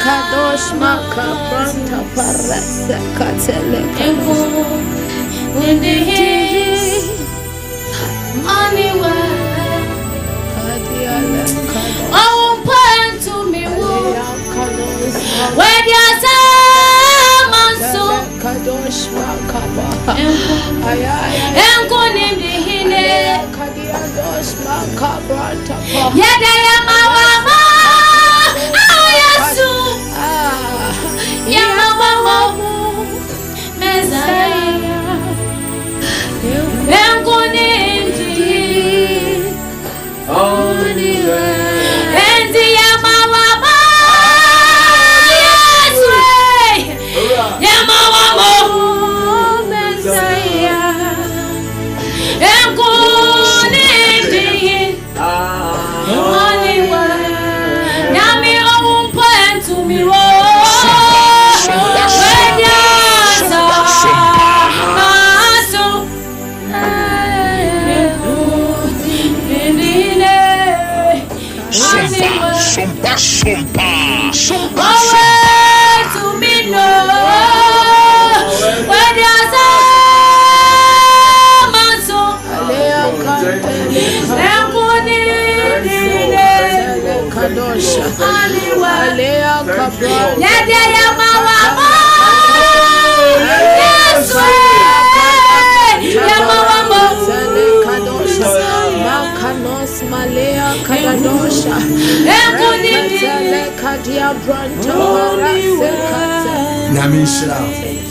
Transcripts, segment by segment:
Kadosh makabranta parasa katele Kadosh makaba Kadiadosh makabranta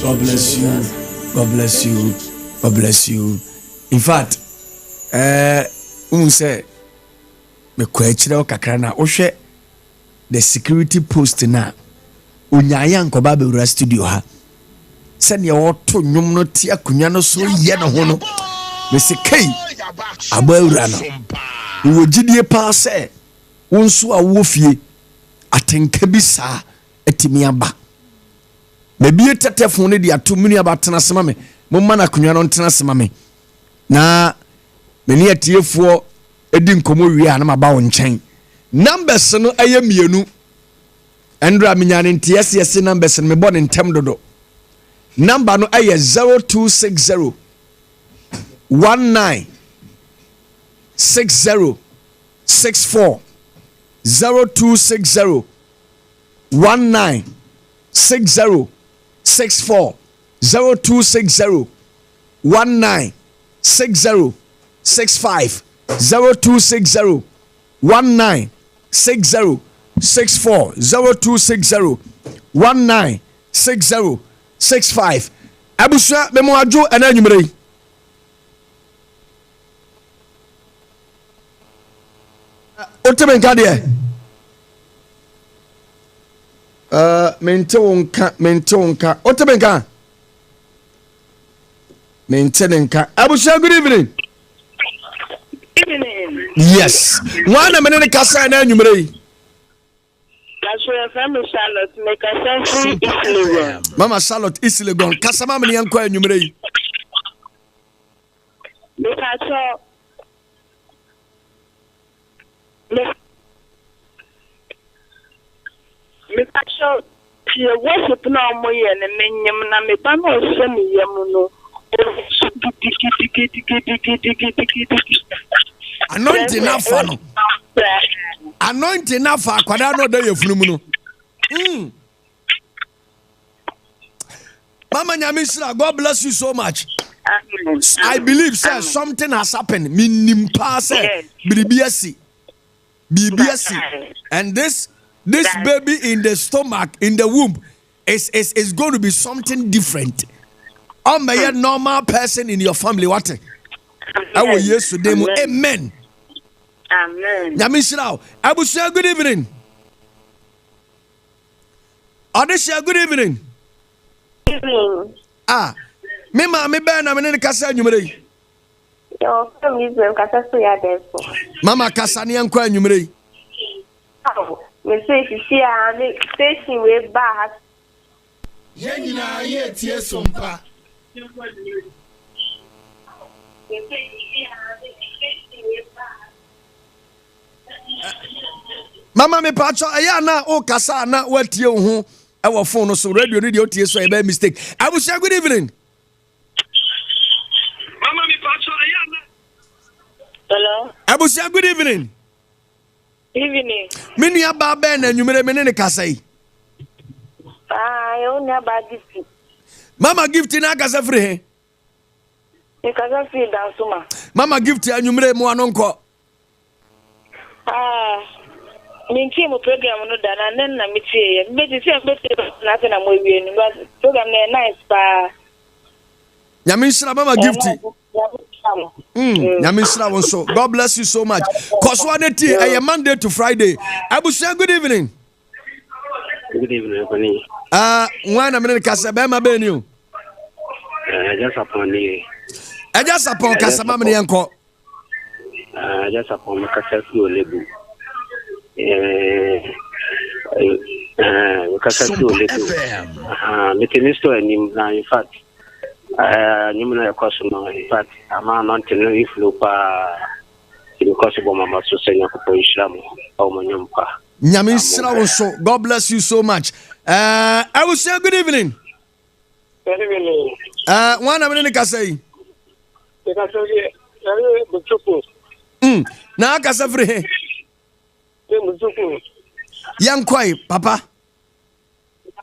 God bless you. God bless you. God bless you. In fact, say me kwechire kakra na ohwe the security post na onyaya nkoba be studio ha se ne woto nwom no ti akonya no so ye no ho no me se kai abawura no wo gidie pa se wonso a wo fie atenka bi saa etimi aba mebi tetefon ne dia to menu abatena sema me momma na akonya no ntena sema me na meni atiefo edi nkomo wi a na maba wo nchen numbers no aye mienu endra minyane ntiese numbers no me bo ne ntem dodo number no aye 0260 19 60 64 0260 19 60 64 0260 19 60 65 0260 19 60 64 0260 19 60 65 abusha memo ajo ananyumre otebenka de mentonka otebenka mentenenka abusha good evening. Yes. One a minute kasa na anwumre. That's from Charlotte make a sense Islegon. Mama Charlotte Islegon kasa mama ne yanko anwumre. Me pacho ye worship na mo ye ne menyem na me ba no se me yem no. Anointing na fa no. Anointing na fa kwada no da yefunu no. Mama Nyamisra, God bless you so much. I believe sir something has happened. Minim pass BBSC. And this baby in the stomach, in the womb is going to be something different. I'm a normal person in your family. What? I will yes to them. Amen. Amen. Nyamisra, I will say good evening. Odesha, good evening. Evening. Me ben na me ne kasa anwumre. Yo, from Israel kasa so ya defo. Mama kasa ne anko anwumre. Me say si a me station we ba ha. Ye nyina ye tie sompa. Mama me pacho aya na o kasa na watie wo ho e wo phone so radio ni de otie so e be mistake. Abusia good evening. Mama me pacho aya na. Hello. Abusia good evening. Evening. Mini aba ba na nwumere me ne kasa yi. You na ba gift. Mama gift na kasa free he. E kasa free dansuma. Mama gift anwumere mu anonko. Minti mo program no da na nen na mitie ye. Be ti na te na mo wie ni program na nice pa. Nyamisra mama gift. Nyamisra won so. God bless you so much. Cause one day a Monday to Friday. Abusia good evening. Good evening, Anthony. One a minute kasa be ma be ni o. Just upon the. Just upon kasa ma me yanko. Just upon kasa fi olebu. Kasa fi olebu. Metenisto enim na in fact. Nyumuna yakoso no in fact ama not no iflu pa because of mama so senya ko ishramu o monyompa. Nyamisra won so. God bless you so much. I will say good evening. Good evening. One a minute kasa yi. Kasa ye. Butuku. Na kasa free he. Butuku. Yankoi papa.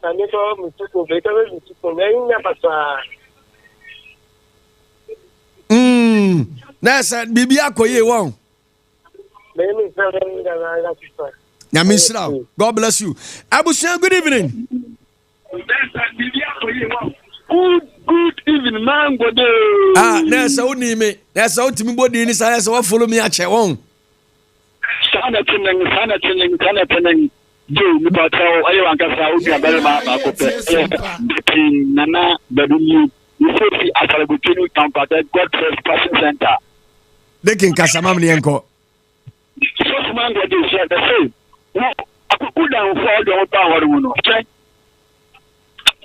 Ani ko butuku be ka butuku me nya pasa. Nessa bibi akoye won. Nyamisra. God bless you. Abusia good evening. Good evening, Mangodee. Nessa uni me. Nessa utimi body ni sa nessa wa follow me ache won. Sana tenen. Jo mi ba tawo ayo ankasa odi abere ma ko pe. Nana badumi. You see Asarabutini Tampata Godfred Center. They can Casamam Nianco. So Mangodee said the same. No, I could down for the power. Okay.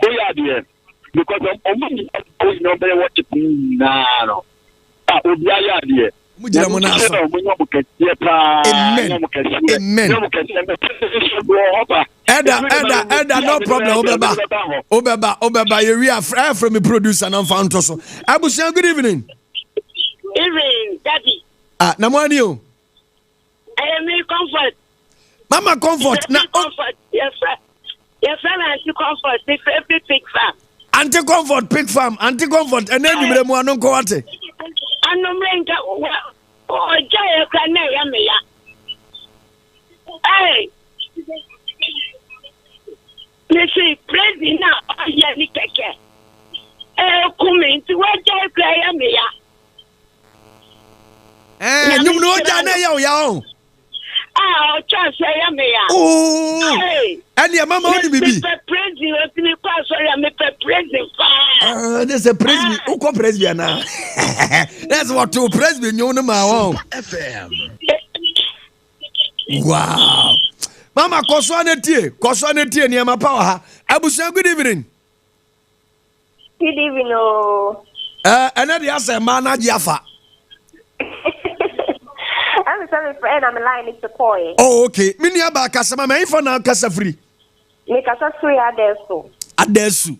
Oh, yeah, dear. Because I'm not better what it means now. Obiaya, dear. Amen. Amen. Eda, no problem. Obeba, you are from a producer and found also. Abusia, good evening. Evening, Daddy. Namani you. I am in comfort. Mama comfort. Comfort. Yes, sir. Yes, sir. Anti-comfort. It's every pig farm. Anti-comfort, pig farm. Anti-comfort. And then you will know what. And no man got oh, Jaya Canaya. Hey, let's see, President now, Yanika. Coming to what Jaya Canaya. You know, Jana, yo. Chance, Yamia. Oh, and your mama only be. President, I'm a president. There's a president. Who call president now? That's what two president you know my own. FM. Wow. Mama, Koswaneti, near my power. Abusia, good evening. Good evening. Another answer, Mana Jaffa. I'm sorry, friend. I'm lying. It's a boy. Oh, okay. Minya ba kasama me ifo na kasa free. Me kasa free adesu. Adesu.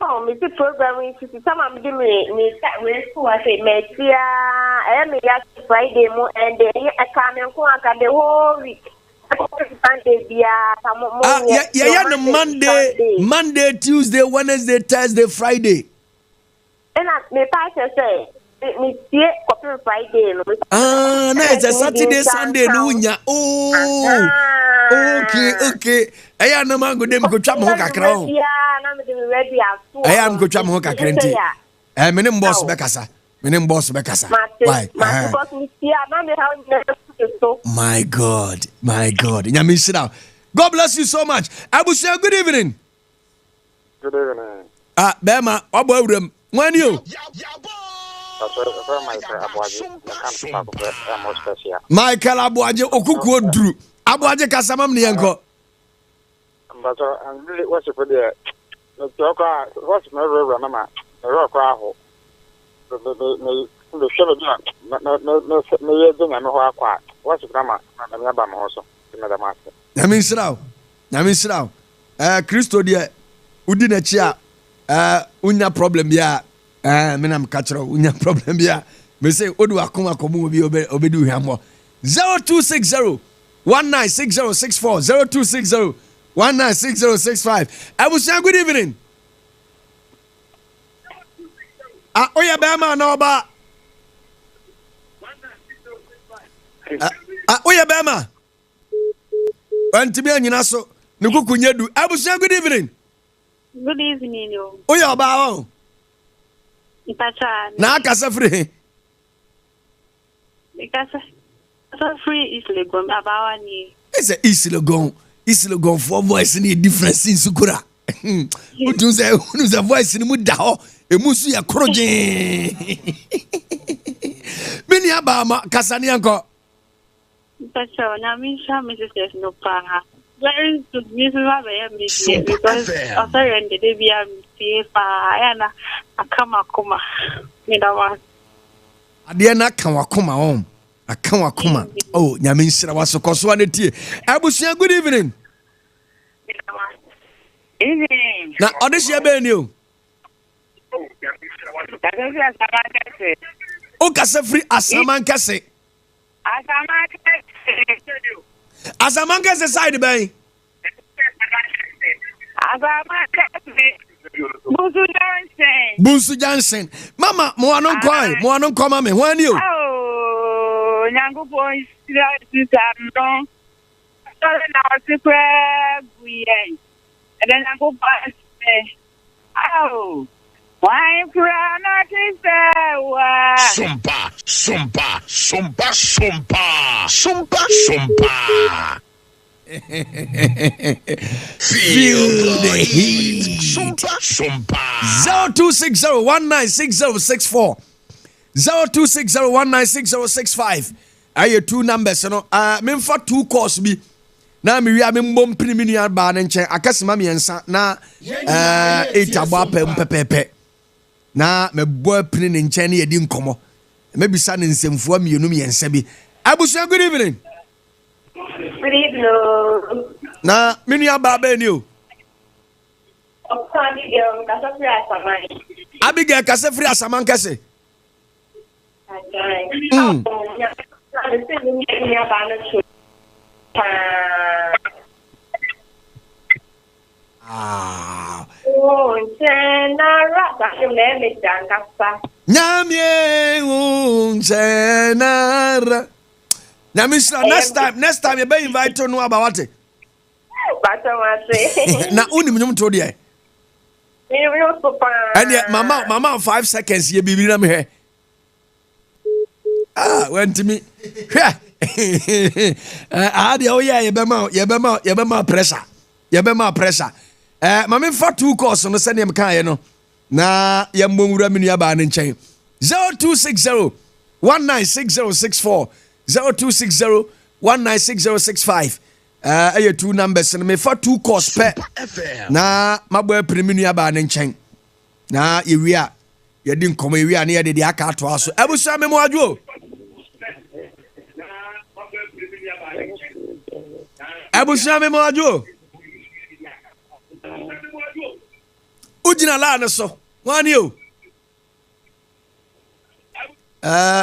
Oh, me the programming to some am give me start with who I say me tia me ya Friday mo and then I come and go aka the whole week. Monday, Tuesday, Wednesday, Thursday, Friday. And me pastor say me see copy Friday. No, it's a Saturday, Sunday, no nya. Oh, okay. I am no Mangodee go cham ho kakra. Yeah, na me dey ready as. I am go cham ho kakra nti. Menem boss bekasa. Why? Because me see na me how my God. Nyame sit God bless you so much. Abusia, good evening. Good evening. Bema, obo awuram. When you? Michael Abuaje okuku odru. Abuaje kasamam ne yanko. But I'm really what's for there. The talker what's my river mama. The rock aho. The show no no no no no no no What's grandma? I'm about my house. madam ase. Nyame sraw. Kristo de udi na chi a unya problem bia me na mka kire unya problem bia me say odu akoma komo bi obedi hwammo 0260 196064 0260 196065. Abusia, good evening. Oya bema na oba. Oya bema. Antimi anyina so ne kukunye du. Abusia, good evening. Good evening, yo. Oya oba o. Ipacha. Na akasa free. Ikasa. So free is Legon abawa ni. It's a East Legon for voice ni difference in sukura. Unuze voice ni muda ho. Emusu ya kroje. Mini aba kasani anko. Ipacha na misha Mrs. no pa. Very good music because after the day am pa na akama kuma. Me da wa. Ade na kan wakoma on. Akan wakoma. Oh, nyame nsira wasokoso ane tie. Abusia, good evening. Evening. Na odehia be ni o. O kase free asaman kase. Asaman kase side ben. Bunsu Johnson. Mama, mo anon koma me. When you? Oh, nyango boy, no. Sorry, now secret we. And then I go back. Oh, why not is Sumpa. Feel the heat. Sumpa. 0260196064 0260196065. Aye, two numbers no. Me for two calls bi. Na me wi am mbom pini mini ba na nchen akasema me ensa na etabo apem pepepe. Na me bo pini ne nchen na yedi nkomo. Me bisa ne nsemfo amienu me ensa bi. Abusu, good evening. Good evening. Na mini aba ba ni o. Abigail Kasefri Asaman kase. Next time you be invite to know about what. Na unim nyum to dey. And yet, mama 5 seconds ye bibi na me he. Went to me. Ade o ya ye be ma pressure. Ye be ma pressure. Mama for two course no send him kan ye no. Na ye mbonwura mini aba ne nchen. 0260 196064 0260 196065. Aye, two numbers and me for two course pe. Na mabo premium aba ne nchen. Na yewia ye di nkomo yewia na ye de aka ato aso. Ebusa me mo adwo. Ebusa me mo adwo. Ujina la na so. Wani o.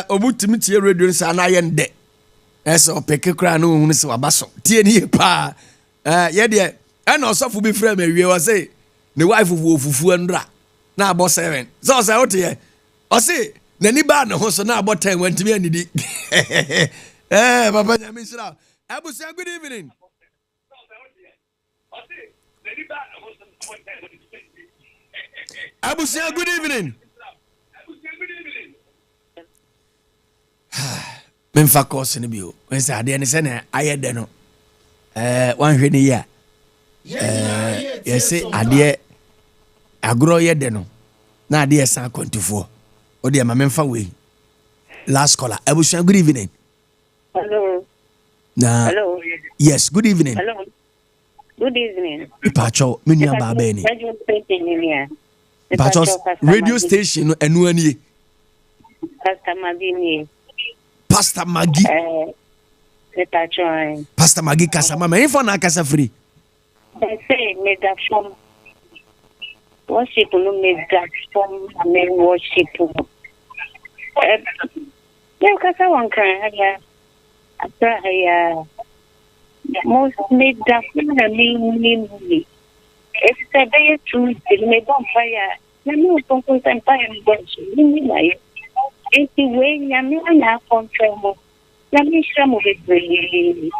Obutimi tie radio nsa na ye nde. Eso peke kra no hu se wabaso tie ni pa ye de na osofo bi frɛ me wie wa say ne wife fu ofufu ndra na abo 7 so say what ye o say nani ba ne ho so na abo 10 wantimi anidi papa nyame sira abu say good evening abu say good evening Memfa course ni bio. When say ade ne se na ayede no. Wan hwe ni ya. Yes ade agro yede no. Na ade san kwantufo. O de ma memfa we. Last caller. Ebusia, good evening. Hello. Hello. Yes, good evening. Hello. Good evening. Ipacho, menu aba ba ni. Ipacho radio station enu ani. Pastor Maggie. Pastor Maggie. me patron. Pastor Maggie kasa mama info na kasa free. I say mega from worship no mega from me worship. Yeah, kasa one kan ya. After ya most mega from me. It's a day to me bonfire. Na me don't put empire in bunch. Ni na anyway, nyame na control. Nyame shamo be.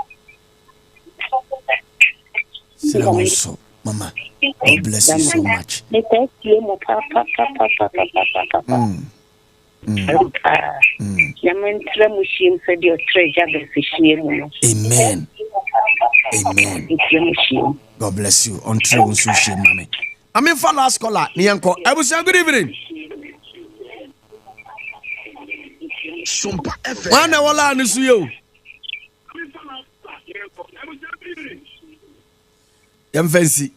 So, Mama, God bless you so much. Amen. Amen. God bless you. On travel sushi, mommy. I'm in for last caller. Nianko, I will say good evening. One wala nisuyo. Yam fancy.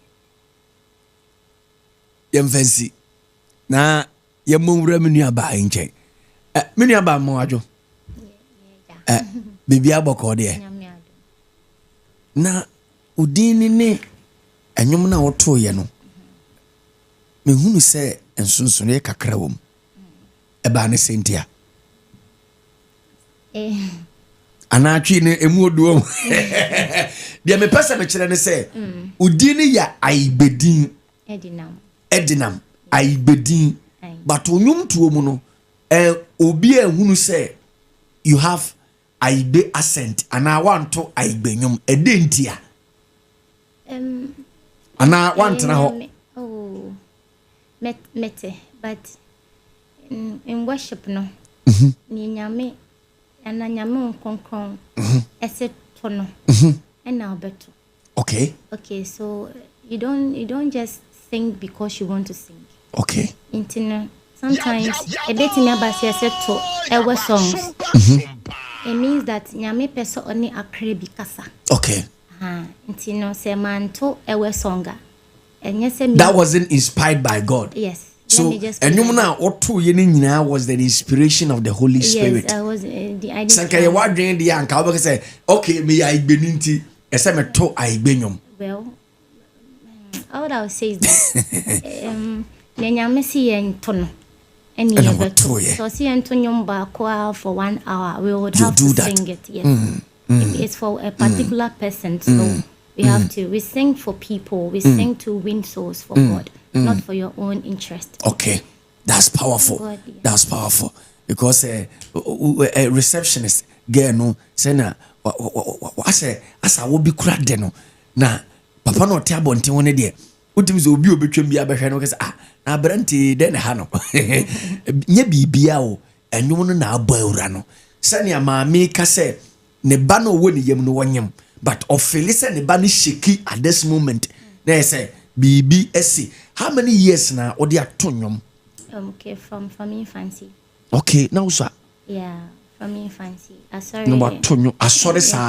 Na yamumra menu aba nche. Menu aba mo ajo. Bibi aboko de. Na udini ne enwom na woto ye no. Me hunu se ensonso ne kakra wom. Eba ne sentia. Anatwi ne emu oduom. Dia me pesa me kire ne se udini ya aibedin edinam aibedin but onyum tuo mu no obi ehunu se you have aibe accent ana wanto aibenyum edentia ana wantena ho mete but in worship no ni nyame ana nyame konkron ese tono and obeto. Okay, so you don't just sing because you want to sing. Okay. Sometimes a bit in about to our songs. It means that nyame peso oni akrebi kasa. Okay. Se manto our songa. And yes, that wasn't inspired by God. Yes. So and you know otu ye was the inspiration of the Holy Spirit. Yes, I was the idea. Sanka ye wa dwen de anka obo say okay me ya igbeninti ese me to aibenyom. Well, all I would say is that nyame si en tono eni yebeto. So si en tonyom ba kwa for 1 hour we would have to sing it. Yes. It's for a particular person, so we sing for people, we sing to win souls for God. Not for your own interest. Okay, that's powerful. God, yeah. That's powerful because a receptionist girl no say na asa wo bi kura de no na papa no te abonte woni de utimi zo obi obetwam bia behwe no kese na branti de na ha no nya bibia o enwom no na abo awura no se ne maami ka se ne ba no wo ne yam no wonyam but ofeli se ne ba no sheki at this moment na say bibi esi. How many years now or they are tonyum? Okay, from infancy. Okay, now sir. Yeah, from infancy. Sorry. No, but tonyum. Sorry, sir.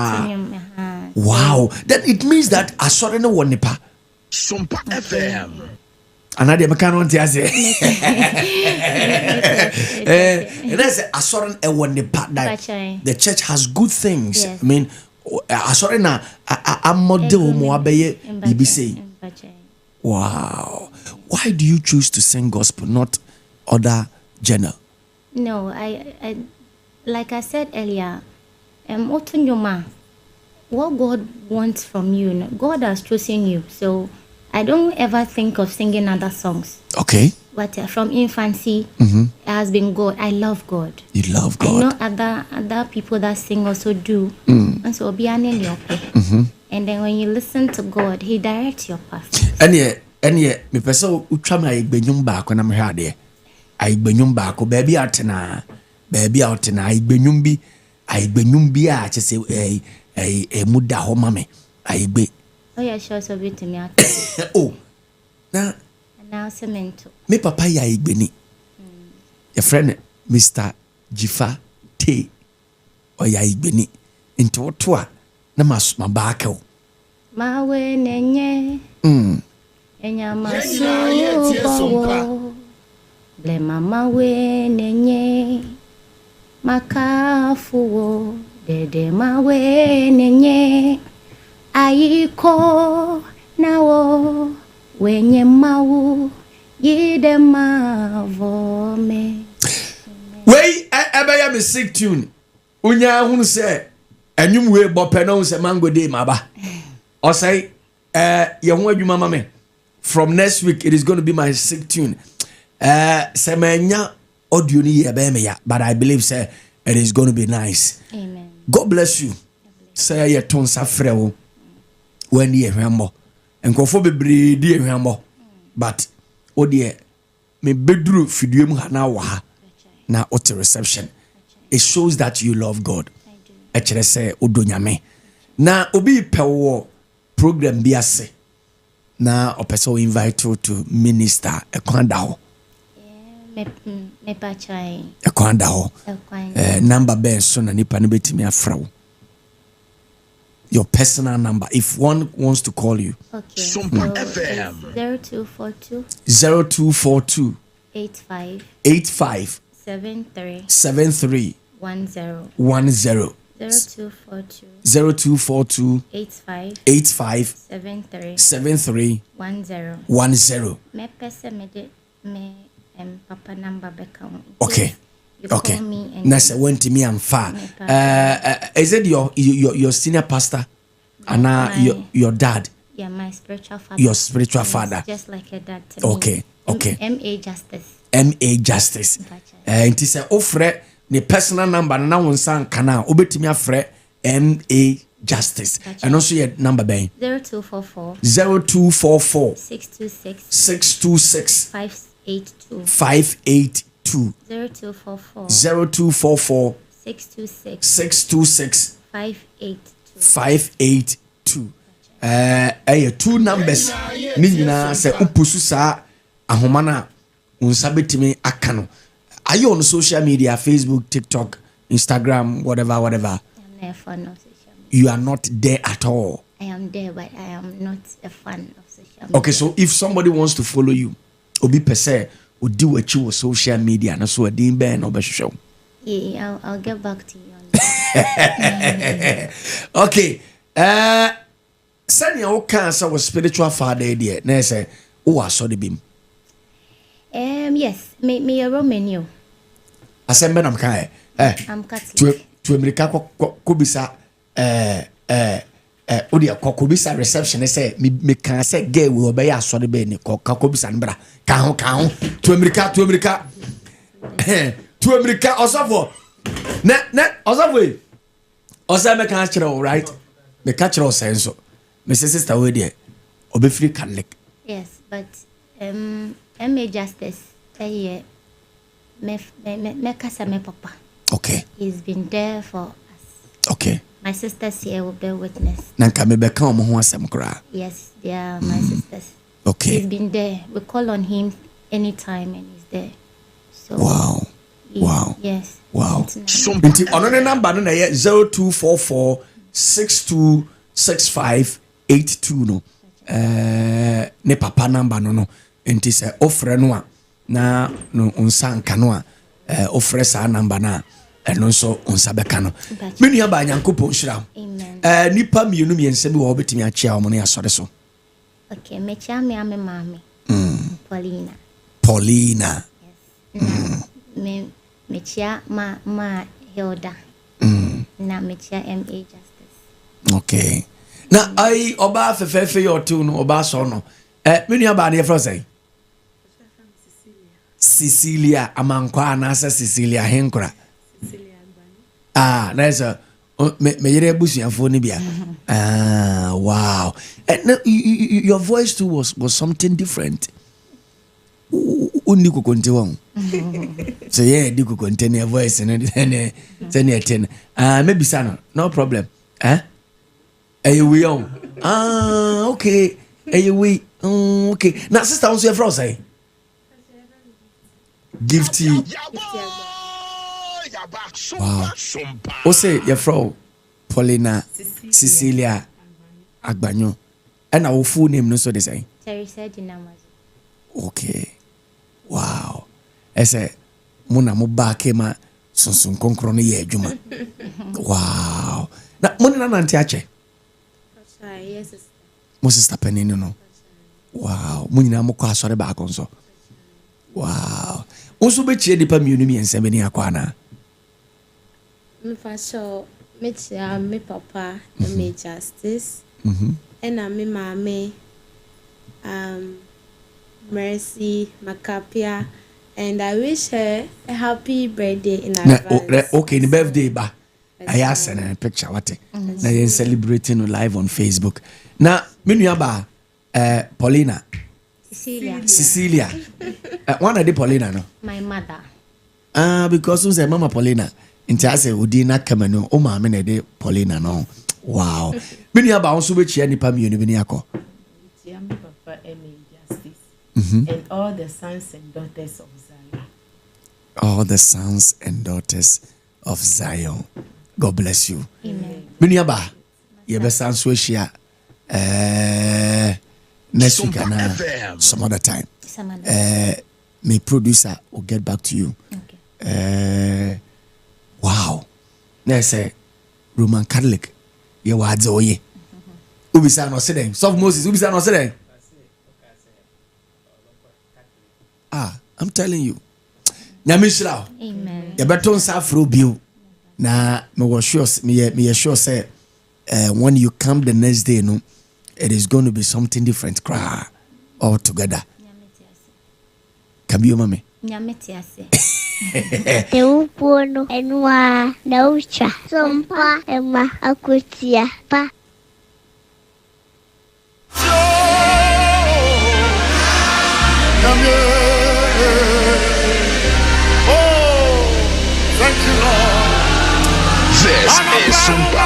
Wow. Then it means that sorry no one nipa. Sumpa FM. Another mechanic say. And that's sorry a one nipa that the church has good things. Yes. I mean, sorry na amode mo abeye bibi say. Wow. Why do you choose to sing gospel, not other genre? No, I like I said earlier, what God wants from you, God has chosen you. So I don't ever think of singing other songs. Okay. But from infancy, it has been God. I love God. You love God. I know other people that sing also do. And so be an and then when you listen to God, He directs your path. And yeah, me person utwa me igbenyum ba ko na me hwa de. Igbenyum ba ko baby out na igbenyum bi a chese muda ho mame. Igbe. Oh yeah, sure so bit me out. Oh. Na announcement. Me papa ya igbeni. Your friend Mr. Jifa T. O ya igbeni. Into what na mabaka o mawe nenye enya masubo ble mama we nenye makafuo Dede mawe nenye Aiko nawo Wenye mawu Yide mavome. Wey, I me sick tune. Unya hunu se enyum we bope no se Mangodee maba. Or say ye ho adwuma mama. From next week it is going to be my sick tune. Se menya audio ni ye be me ya, but I believe say it is going to be nice. Amen. God bless you. Say ye ton safre wo when ye hwembo. Enkofo bebre di hwembo. But odie me bedru fiduem ha na wa ha. Na what reception. It shows that you love God. I do. Say odonyame. Na obi pewo program bi ase. Na opeso invite you to minister ekwanda ho. Me pa chai. Ekwanda ho. Number ben so na nipa ne betimi afra wo. Your personal number if one wants to call you. Okay. So FM 0242 0242 85 73 10 0242 85 73 10. Me pese me de me papa number beka. Okay. Okay. Nasa went to me and far. Is it your senior pastor? And your dad? Yeah, my spiritual father. Your spiritual father. Just like a dad to me. Okay. Okay. M.A. Justice. M.A. Justice. It is a offer the personal number na won san kana obetimi afre M.A. Justice. And also your number ben 0244 626 582 0244 626 582. Two numbers ni nyina se upusu sa ahoma na unsa betimi aka no. Are you on social media, Facebook, TikTok, Instagram, whatever? I'm not a fan of social media. You are not there at all. I am there, but I am not a fan of social media. Okay, so if somebody wants to follow you, obi pese odi wachi wo social media na so adin ben no be show. Yeah, I'll get back to you on that. Okay. Sanya o cancer was spiritual father there. Na say o aso de bim. Yes, me a Roman. Asembe nam kai. I'm Catholic. To America ko bisa odi ko bisa reception say me can say gay we obey aso de be ni ko bisa nbra. Ka ho to America to America osofo. Na osofo. Osa me can chiro right. Me catch ro senso. My sister we there obefri Catholic. Yes, but M.A. Justice me kasa me papa. Okay. He's been there for us. Okay. My sisters here will bear witness. Nanka me beka omo ho asem kra. Yes, they are my sisters. Okay. He's been there. We call on him anytime and he's there. So wow. Wow. Yes. Wow. Inti ono ne number no na ye 0244 626582 no. Ne papa number no. Inti se ofre no a na no unsa nka no a ofre sa number na eno so unsa beka no. Menu ya ba nyankopon hira. Amen. Nipa mienu miense bi wo betimi achia omo ne asore so. Okay, me chia me ame mami. Paulina. Yes. Me chia ma Hilda. Na me chia M.A. Justice. Okay. Na ai oba fefefe yo tu no oba so no. Menu aba na yefro say. Cecilia amankwa na sa Cecilia henkura. Na so me yere busuafo ni bia. Wow. And your voice too was something different. Undi ko konte won. So yeah, di ko konte ne voice no ne ten. Maybe sana, no problem. We on. Okay. We. Okay. Now sister on your frost say. Gifty. Wow. O say your fro Paulina Cecilia Agbanyo. And our full name no so they say. Teresa Dinamazi. Okay. Wow. I say muna mo ba kema Sunsun konkro no ye adwuma. Wow. Na money na nanti ache. Yes. Mo sister penini no. Wow. Mo nyina mo kwa asore ba akonso. Wow. Onso be chie dipa mienu mi ense beni akwana. Me fa so me chia me papa me justice. And me mama Mercy Makapia, and I wish her a happy birthday in advance. Okay, the birthday ba. I asked a picture what na you celebrating live on Facebook. Na me nua ba Paulina Cecilia. One of the Paulina no. My mother. Because who's mama Paulina? Nti ase odi na kamano o ma me na de Paulina no. Wow. Me nua ba onso be chia nipa mienu bi ni akọ. Chia me papa Justice. And all the sons and daughters of Zion. All the sons and daughters of Zion. God bless you. Amen. Me nua ba ye be san so hia next week and some other time. My producer will get back to you. Okay. Wow. There's a Roman Catholic. You are the way. Ubisa no say them. Soft Moses. Ubisa no say them. I'm telling you. Nyamishra. Amen. You better say afro bio. Na me was sure. Me sure say. When you come the next day, no, it is going to be something different. Cry all together. Come you, mommy. Nyametiase. Teupono enwa naucha sompa ema akutia pa. Thank you, Lord. This is Sumba.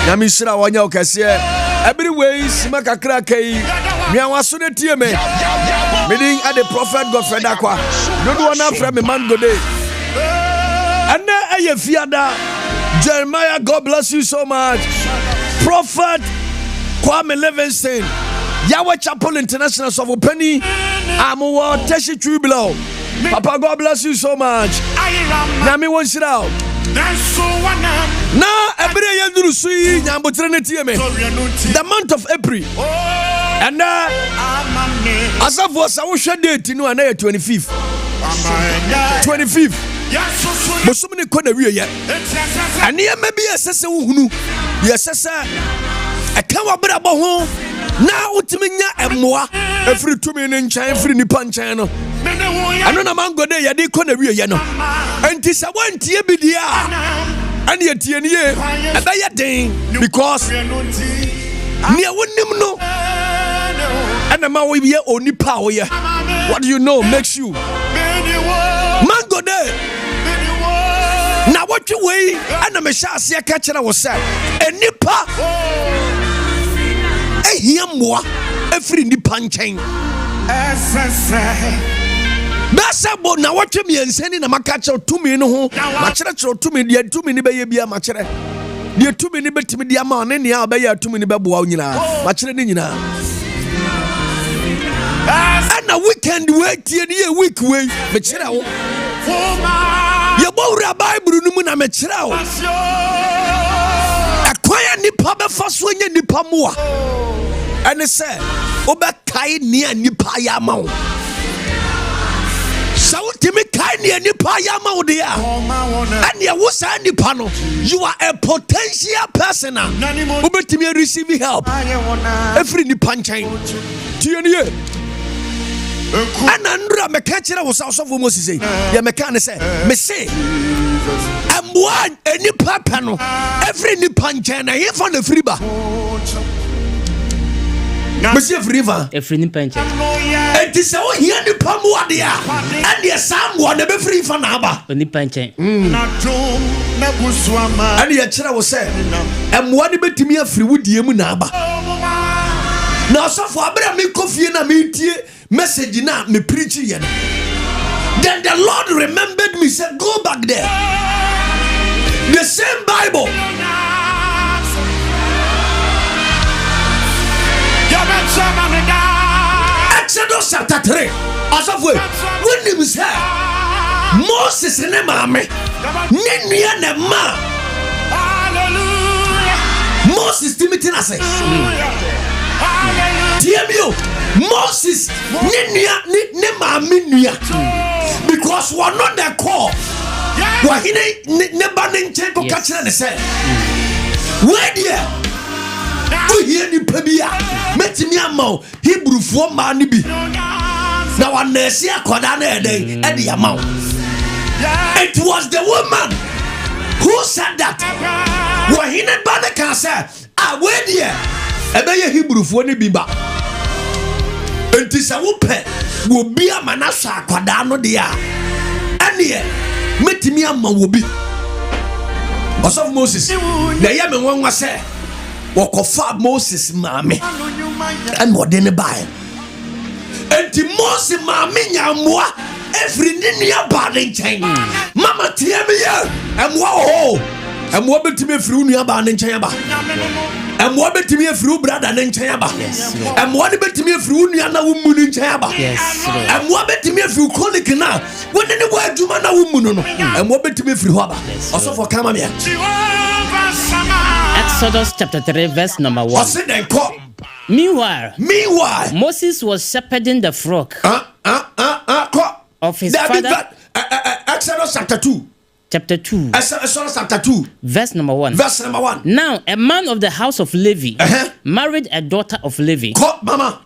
Nyamishira wanya okese every ways makakra kai mia waso ne tie me meaning at the prophet Godfred Darkwah dodo na from Mangodee and na fiada Jeremiah. God bless you so much. Prophet Kwame Livingston Yahweh Chapel International of Penny Amuwa Teshi Tribilo. Papa, God bless you so much. Nami won sit out. Now, every year you see the month of April. And as of was I was date in 25th. 25th. But so many could have yet. And here may be a sessa who yes, I can't about home. Now, Utiminia and moi, every 2 minutes, free Nipan channel. I don't know Mangodee, ya de kona wi ya no. Enti sa wan tie bi dia. Ani etie ne ye. Aba ya den because ne wonim no. Ana ma wo ye onipa wo ye. What do you know makes you Mangodee. Na what you way ana me sha ase ka kire wo say enipa ehia moa efri nipa nchen. Basabo na watwe mi enseni na makache tumi no ho makere kire tumi de tumi ni beye bia makere de tumi ni betimi de ama ne ne abeye tumi ni beboa nyina makere ni nyina ana weekend we tie ne week we mekere wo ye bowura bible no mu na mekere wo akwaya nipa be faso nya nipa moa ene se obekai ne nipa ya ma wo Sautimi kai sɛnea nipa yama wo de a ɛnea wo saa nipa no you are a potential person a wobɛtumi receive help ɛfiri nipa nkyɛn tie nie ɛna ndura mɛka kyerɛ wo sa ɔsɔfo Moses yɛ mɛka ne sɛ mese ɛmmoa nipa pɛ no ɛfiri nipa nkyɛn na yɛfa no firi ba Monsieur Friva, a free pension. It is so here the Pamuadia, and the someone never free for Naba. Only pension. And the Chera was said, and what about me a free wood Yamunaba? Now, so for Abraham coffee and a message now, me preaching. Then the Lord remembered me, said, go back there. The same Bible. Exodus chapter 3. As of when him say Moses and Mame Nenia Nema. Hallelujah. Moses Timothy say. Hallelujah. Moses Nenia Nema. Because we are not the call. Why he never nchen to catch and say. Where there? We hear the pebia. Met me a mo Hebrew for money be. Now I see a Kodane day at the amount. It was the woman who said that. Why he not banner can say, ah, where dear? A better Hebrew for any biba. And this a whoopet will be a manasa Kodano dia. And here, met me a mo will be. What's of Moses? The Yemen one was said. Wakofa Moses mame and what didn't buy and the Moses mame nyamwa every ninia bad chain mama tia me and what bet me through near bad in chayaba and what bet me through brother and chayaba and what bet me through near woman in chayaba and what bet me through colic now when any word to man a woman and what bet me through haba also for Kamamia. Exodus chapter 3 verse number 1. Meanwhile, Moses was shepherding the flock of his father. Exodus chapter 2. Chapter 2. Exodus chapter 2. Verse number 1. Verse number 1. Now, a man of the house of Levi married a daughter of Levi.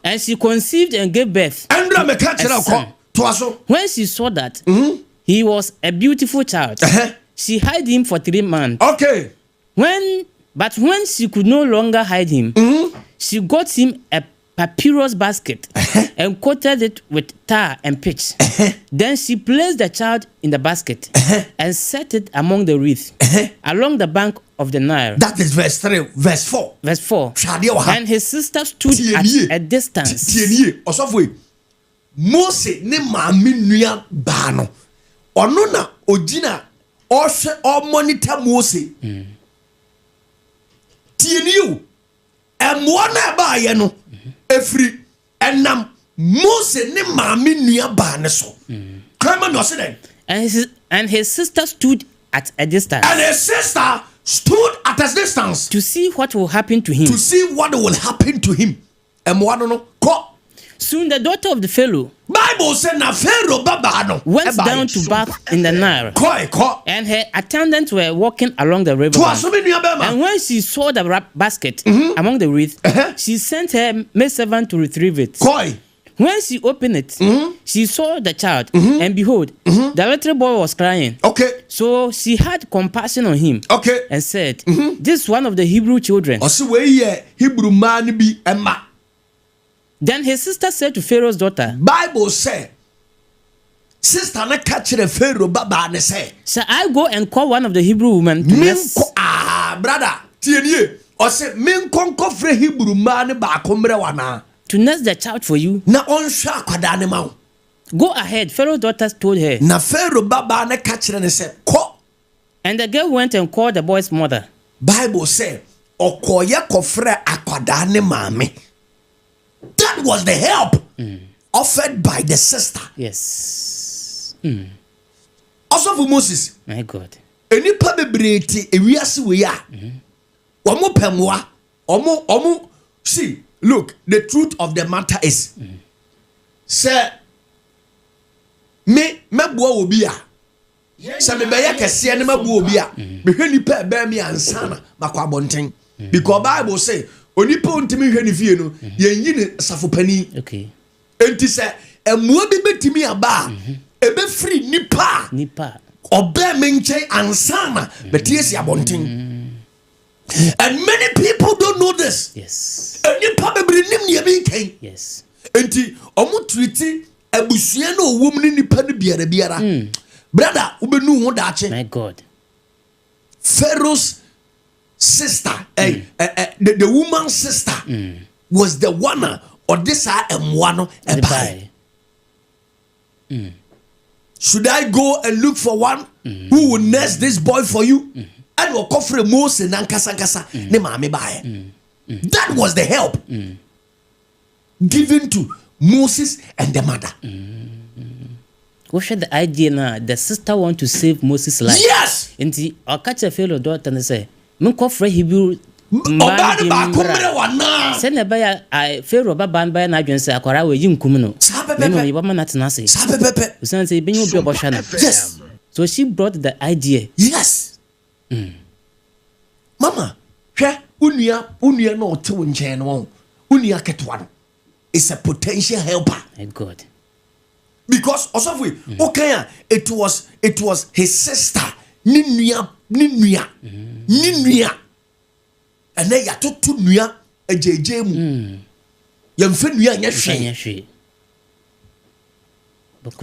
And she conceived and gave birth a son. When she saw that he was a beautiful child, she hid him for 3 months. Okay. But when she could no longer hide him, she got him a papyrus basket and coated it with tar and pitch. Then she placed the child in the basket and set it among the reeds along the bank of the Nile. That is verse 3, verse 4. Verse 4. And his sister stood at a distance. Mose ne maame nua ba no ono na ogina o monitor Mose. Tieniu emwa na ba ye no efri enam Mose ne maame nua ba ne so. Come on, say and his sister stood at a distance. And his sister stood at a distance to see what will happen to him. To see what will happen to him. Emwa no ko. Soon the daughter of the Pharaoh Bible said na Pharaoh baba no went down to bath in the Nile. And her attendants were walking along the river. And when she saw the basket among the reeds, she sent her maidservant to retrieve it. When she opened it, she saw the child, and behold, the little boy was crying. Okay. So she had compassion on him. Okay. And said, this is one of the Hebrew children. Hebrew man be Emma. Then his sister said to Pharaoh's daughter, Bible say, sister na catch the Pharaoh baba ne say, shall I go and call one of the Hebrew women to nurse? Brother, tienie, or say, min konko fre Hebrew man ba komre wana. To nurse the child for you. Na onsha kwada ne ma. Go ahead, Pharaoh's daughter told her. Na Pharaoh baba ne catch ne say, ko. And the girl went and called the boy's mother. Bible say, okoye kofre akwada ne mame. That was the help offered by the sister. Yes. Also for Moses. My God. Any probability ewiase we are. Omo pemwa. Omo. See, look, the truth of the matter is, say, me boa obi a Some be kese ne mabu obi a me hwe nipa be me ansana makwa bonten because Bible say onipa ontimi hwe ne fie no yenyi ne safopani. Okay. Enti se emua bi betimi aba ebe free nipa obe menche ansana betiesi abonten. And many people don't know this. Yes. Nipa bebre nim ne be nkan. Yes. Enti omo treati abusua na owom ne nipa ne biara. Brother, ubenu ho dache. My God. Pharaoh's sister, the woman's sister, was the one or this one buy. Should I go and look for one who will nurse this boy for you? And will cover Moses and kasa ne mame buy. That was the help given to Moses and the mother. What should the idea now? The sister want to save Moses' life. Yes. And I'll catch a fellow daughter and say, "Munko free Hebrew." Send a buyer. I Pharaoh Baban by an agency. Akora we yim kumino. Memory, what man at Nasi. Say, "Been you be Yes." So she brought the idea. Yes. Mama, here unia no to nchen unia ketwan is a potential helper. My God. Because also okay, it was his sister ninuya and then ya to nuya ejeje mu yemfe nuya nya hwe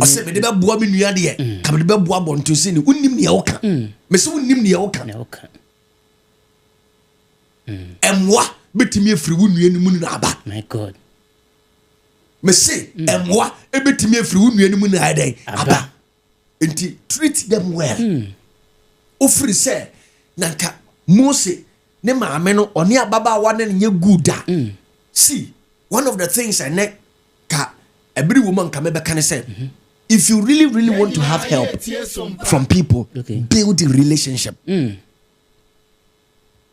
ose me de be boa me nuya de ka me de be boa bonto se ni unnim ne woka me se unnim ne woka emwa betimi afiri wo nuya ni mu na aba. My God. Me say emwa ebetimi afiri wo nua nimu na adai aba enti treat them well. Ofiri say nanka Mose ne maame no oni ababa wa ne nye good. See, one of the things I ne ka every woman can be can say if you really want to have help from people, build a relationship.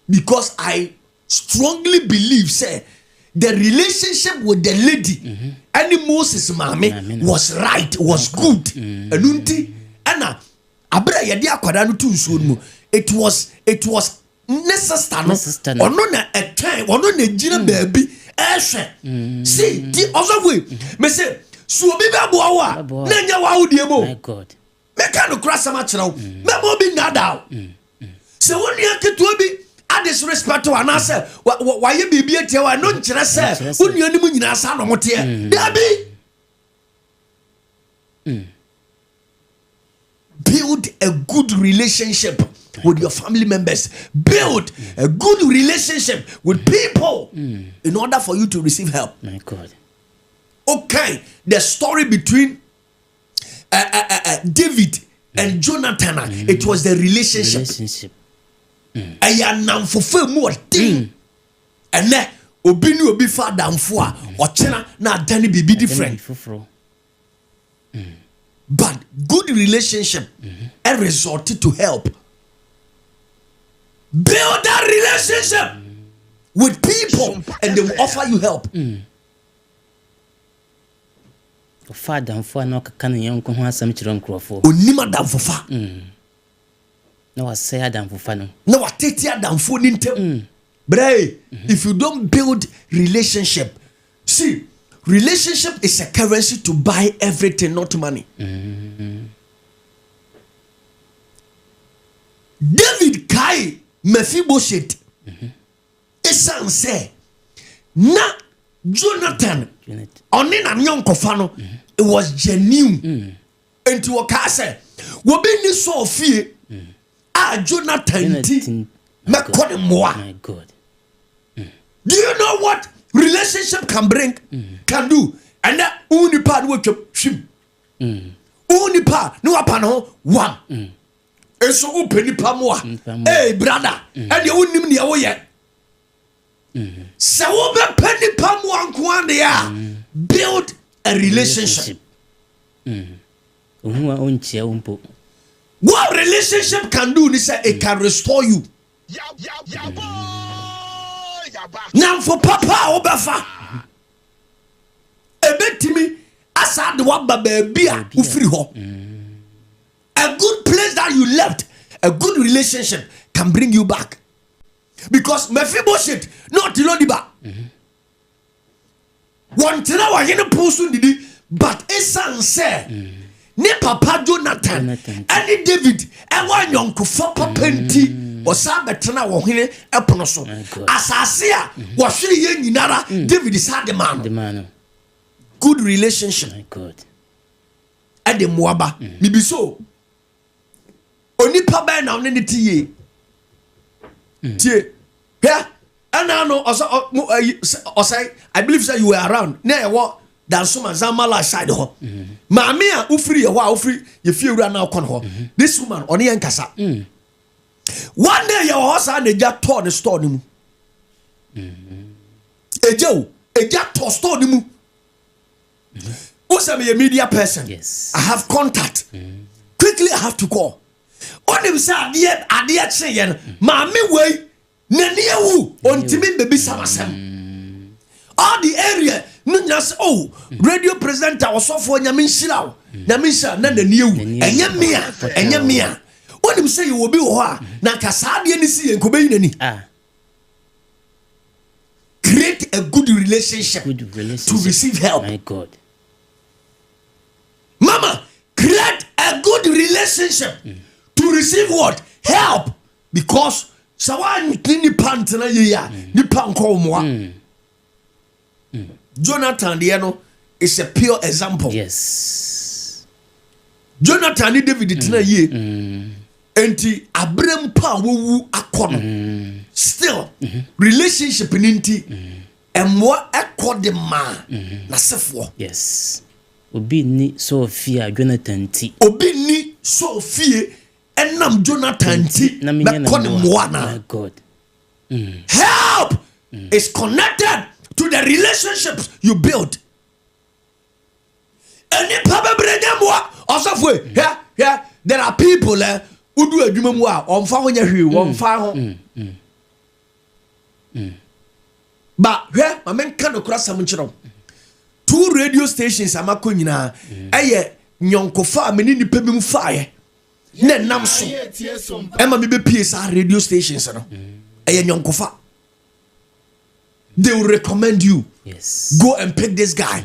Because I strongly believe say the relationship with the lady and Moses mame was right, was good. Enunti ana abra yedi akwada no tunsuo mu. It was necessary. Ono na etwen, ono na gina baabi ehwe. See, the other way. Me say so obi be boa wa na nya wa odie mo. My God. Me ka no kra sama kira wo. Me mo bi ngada. Se woni aketo bi disrespect to anasa why you be etia wa no nkyere se wonu animu nyina sa no mote dabi. Build a good relationship with your family members. Build a good relationship with people in order for you to receive help. My God. Okay, the story between David and Jonathan, it was the relationship. Aya namfo fa mu odin ene obi ni obi fa damfo a ochena na adane bibi different. But good relationship a result to help. Build that relationship with people and they will offer you help. Fa damfo na okaka ne yonko ho asam kire nkrofo onima damfo fa na wasaya damfo fa no na watetia damfo ni ntem bray. If you don't build relationship, see, relationship is a currency to buy everything, not money. David kai Mephibosheth esan say na Jonathan oni na nyonkofa no it was genuine. Enti wo ka say wo be ni so fie a Jonathan ti mekode moa. My God. Do you know what relationship can bring, can do? And that only part wo twam hwim only part no apa no one eso open nipa moa. Hey brother, and you wonnim ne wo ye se wo be pani pa moa nko ande ya build a relationship. What relationship can do is it can restore you. Now for papa obefa ebetimi asad wa baby a ufiri ho. A good place that you left, a good relationship can bring you back. Because Mephibosheth, not Lodiba. One tell wa yene posu didi, but esan say ne papa Jonathan and David and one yonko for papenti or sabetana wo hene epono so. Asase a wo hwere ye nyinara David is the man. Good relationship. My God. At the Moaba. Maybe so. Only papa na only tie. Tie. Yeah. And I know also I believe that you were around. Near what Dansuma Zamala side ho. Mamia ufri wa ufri you feel right now kon ho. This woman oni enkasa. One day your horse and they just tore the store nimu. Eja tore store nimu. I'm a media person. Yes. I have contact. Quickly I have to call. On him say adia cheyen. Mami way nania wu ontimi baby samasem. All the area no just radio presenter also for nyame nhira. Nyame nhira na nania wu. Enye mia. On him say you will be ho a na kasa ade ni si enkobe nani. Create a good relationship to receive help. My God. Mama, create a good relationship to receive what? Help. Because sawan ni pantana ya ni panko mwa. Jonathan Diano is a pure example. Yes. Jonathan ni David tina ye. Enti Abraham pa wu akono. Still relationship ninti emwa ekode ma na sefo. Yes. Obi ni Sophia Jonathan ti. Obi ni Sophia enam Jonathan ti. My God. Help is connected to the relationships you build. Any papa brenya also here there are people who do adwuma mu a onfa ho nya hwe onfa ho. But here mamenka no kura sam nchiro. 2 radio stations amako nyina eye nyonkofa meni nipa bi mu faaye na nam so ema me be PSR radio stations no eye nyonkofa. They will recommend you. Yes. Go and pick this guy.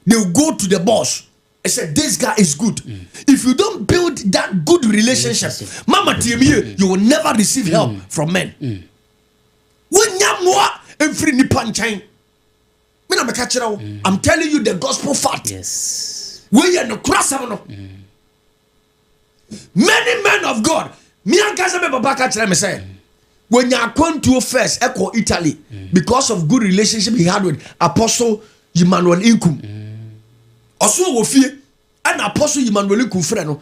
They will go to the boss and say this guy is good. If you don't build that good relationship, mama TME, you will never receive help from men. When nyamwa every nipa nchain. I'm telling you the gospel fact. Yes. We are no crossing. Many men of God. Me and Kazame Babaka tell me say when you are going to first echo Italy because of good relationship he had with Apostle Emmanuel Inkum. Also wofie and Apostle Emmanuel Inkum friend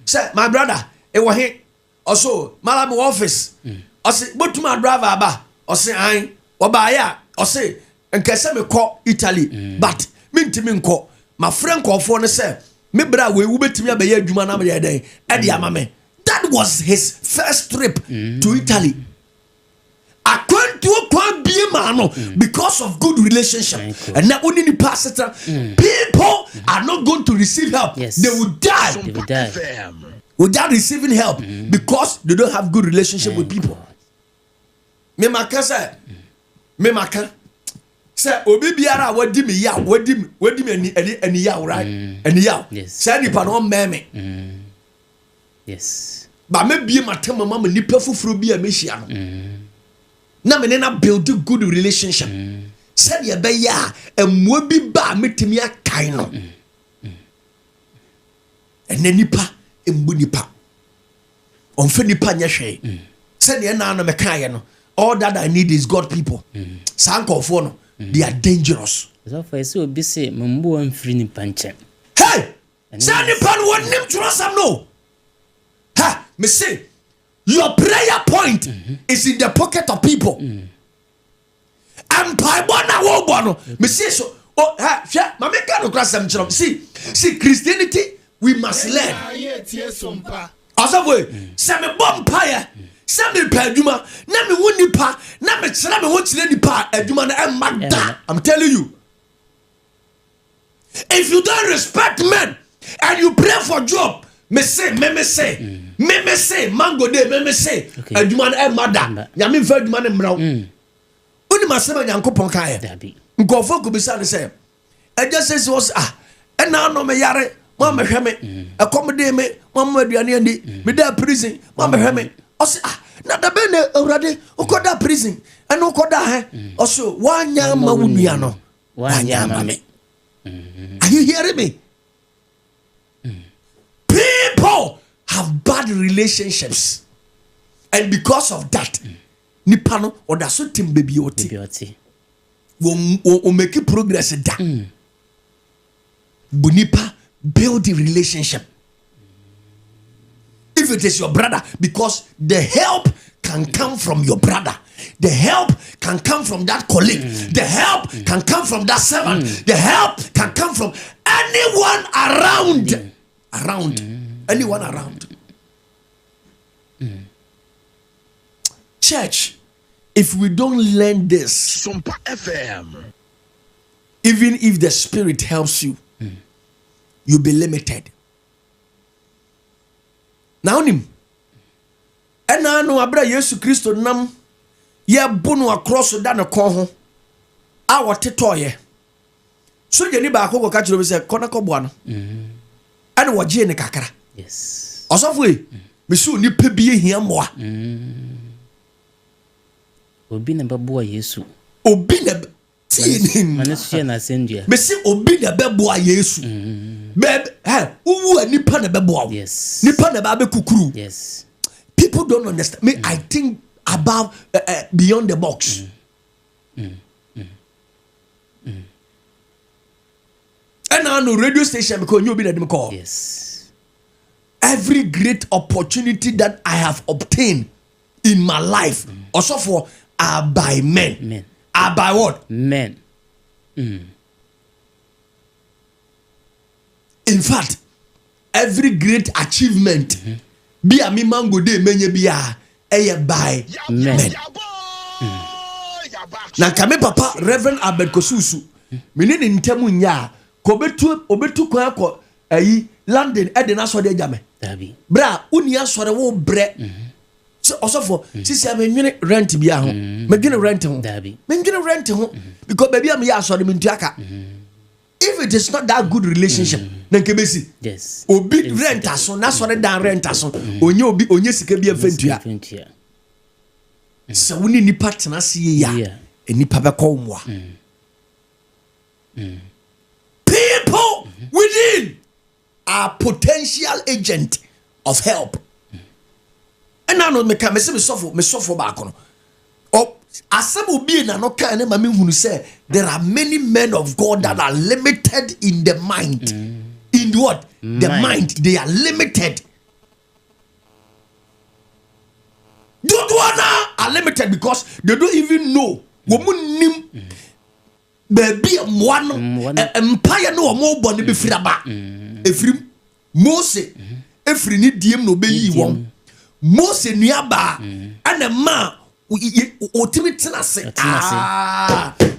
say my brother e wa he also malam office. Ose botu my driver aba ose an oba ya ose nkese me ko Italy but me ntimi nko my friend call for ne say me bra we betimi abaye adwuma na me den e de amame. That was his first trip to Italy. Because of good relationship. And now only the pastor people are not going to receive help. Yes. They will die. They will die. Without receiving help because they don't have good relationship with people. Me maka say me maka say obi biara wadi me ya wadi me ani ya right ani ya say ni pa no meme. Yes. Ba me bie matem mama me nipa fufuro bi a me hia no. Na me na build a good relationship. Said ye be ya emwa bi ba metimi akan no. Ene nipa embu nipa. Onfe nipa nya hwe. Said ye na me kan ye no. All that I need is God people. Sankofo no they are dangerous. So for so be say mambo amfiri nipa nche. Hey! Say nipa no wonim trosam no. Ha, me say your prayer point is in the pocket of people. And Paibona Wobono, me say so. Oh, ha, Mamma can cross some job. See, Christianity, we must learn. Also, some bonfire, some peduma, Nami Wunipa, Nami Salami wants to pa, Edumana and Magda. I'm telling you. If you don't respect men and you pray for job, me say Mangodee me say adwuma na mada nyame mfa adwuma ne mraw oni masema nyankopɔn kae nkofo ko bisa ne say eja sesi was ena no me yare mo me hwe me akomode me mo aduane andi me da prison mo me hwe me osi na da be na awurade ukoda prison ena ukoda he oso wanya ma wunua no wanya ma me. Are you hearing me? People have bad relationships, and because of that, nipano or da so tim baby oti won make progress da. Bunipa build the relationship. If it is your brother, because the help can come from your brother, the help can come from that colleague, the help can come from that servant, the help can come from anyone around. Anyone around. Church, if we don't learn this, Sumpa FM, even if the Spirit helps you, you'll be limited. Now, and I know Abra Yesu Christo nam ye bunu across the dana koho our tetoye. So you need back over catch say Konako Buano. And what Jane Kakara. Yes. Also, we soon you pay be here more. Obi na babu Yesu. Obi na Manusia na sendia. Me say obi na bebo Yesu. Beb, uwu nipa na bebo. Yes. Nipa na babe kukuru. Yes. People don't understand. Me, I think above, beyond the box. And I know radio station because you be the call. Yes. Every great opportunity that I have obtained in my life, also for are by men. Are by what? Men. In fact, every great achievement, be a me Mangodee menye biya, by men. Na kame papa Reverend Abed Kosusu, minini ntemu nya, obetu kwa ko London edena so de jame. Bra, unia sore wo bre. So also for sisi amenwene rent bia ho. Medwene rent ho. Medwene rent ho because baby am ya sore mentuaka. If it is not that good relationship, then kebesi. Yes. Obi rent aso na sore dan rent aso. Onye sika bia fentua. So woni nipa tena se ya. Nipa be ko mwa. People within are potential agent of help. And now me can me suffer back on. Oh, asabu be na no kan na me hunu say there are many men of God that are limited in the mind. In what? The mind. They are limited. Don't wanna are limited because they don't even know. Woman nim baby one empire no more born be free ba. Efrim Mose efri ni diem no be yi won. Mose nuaba and a man ultimately say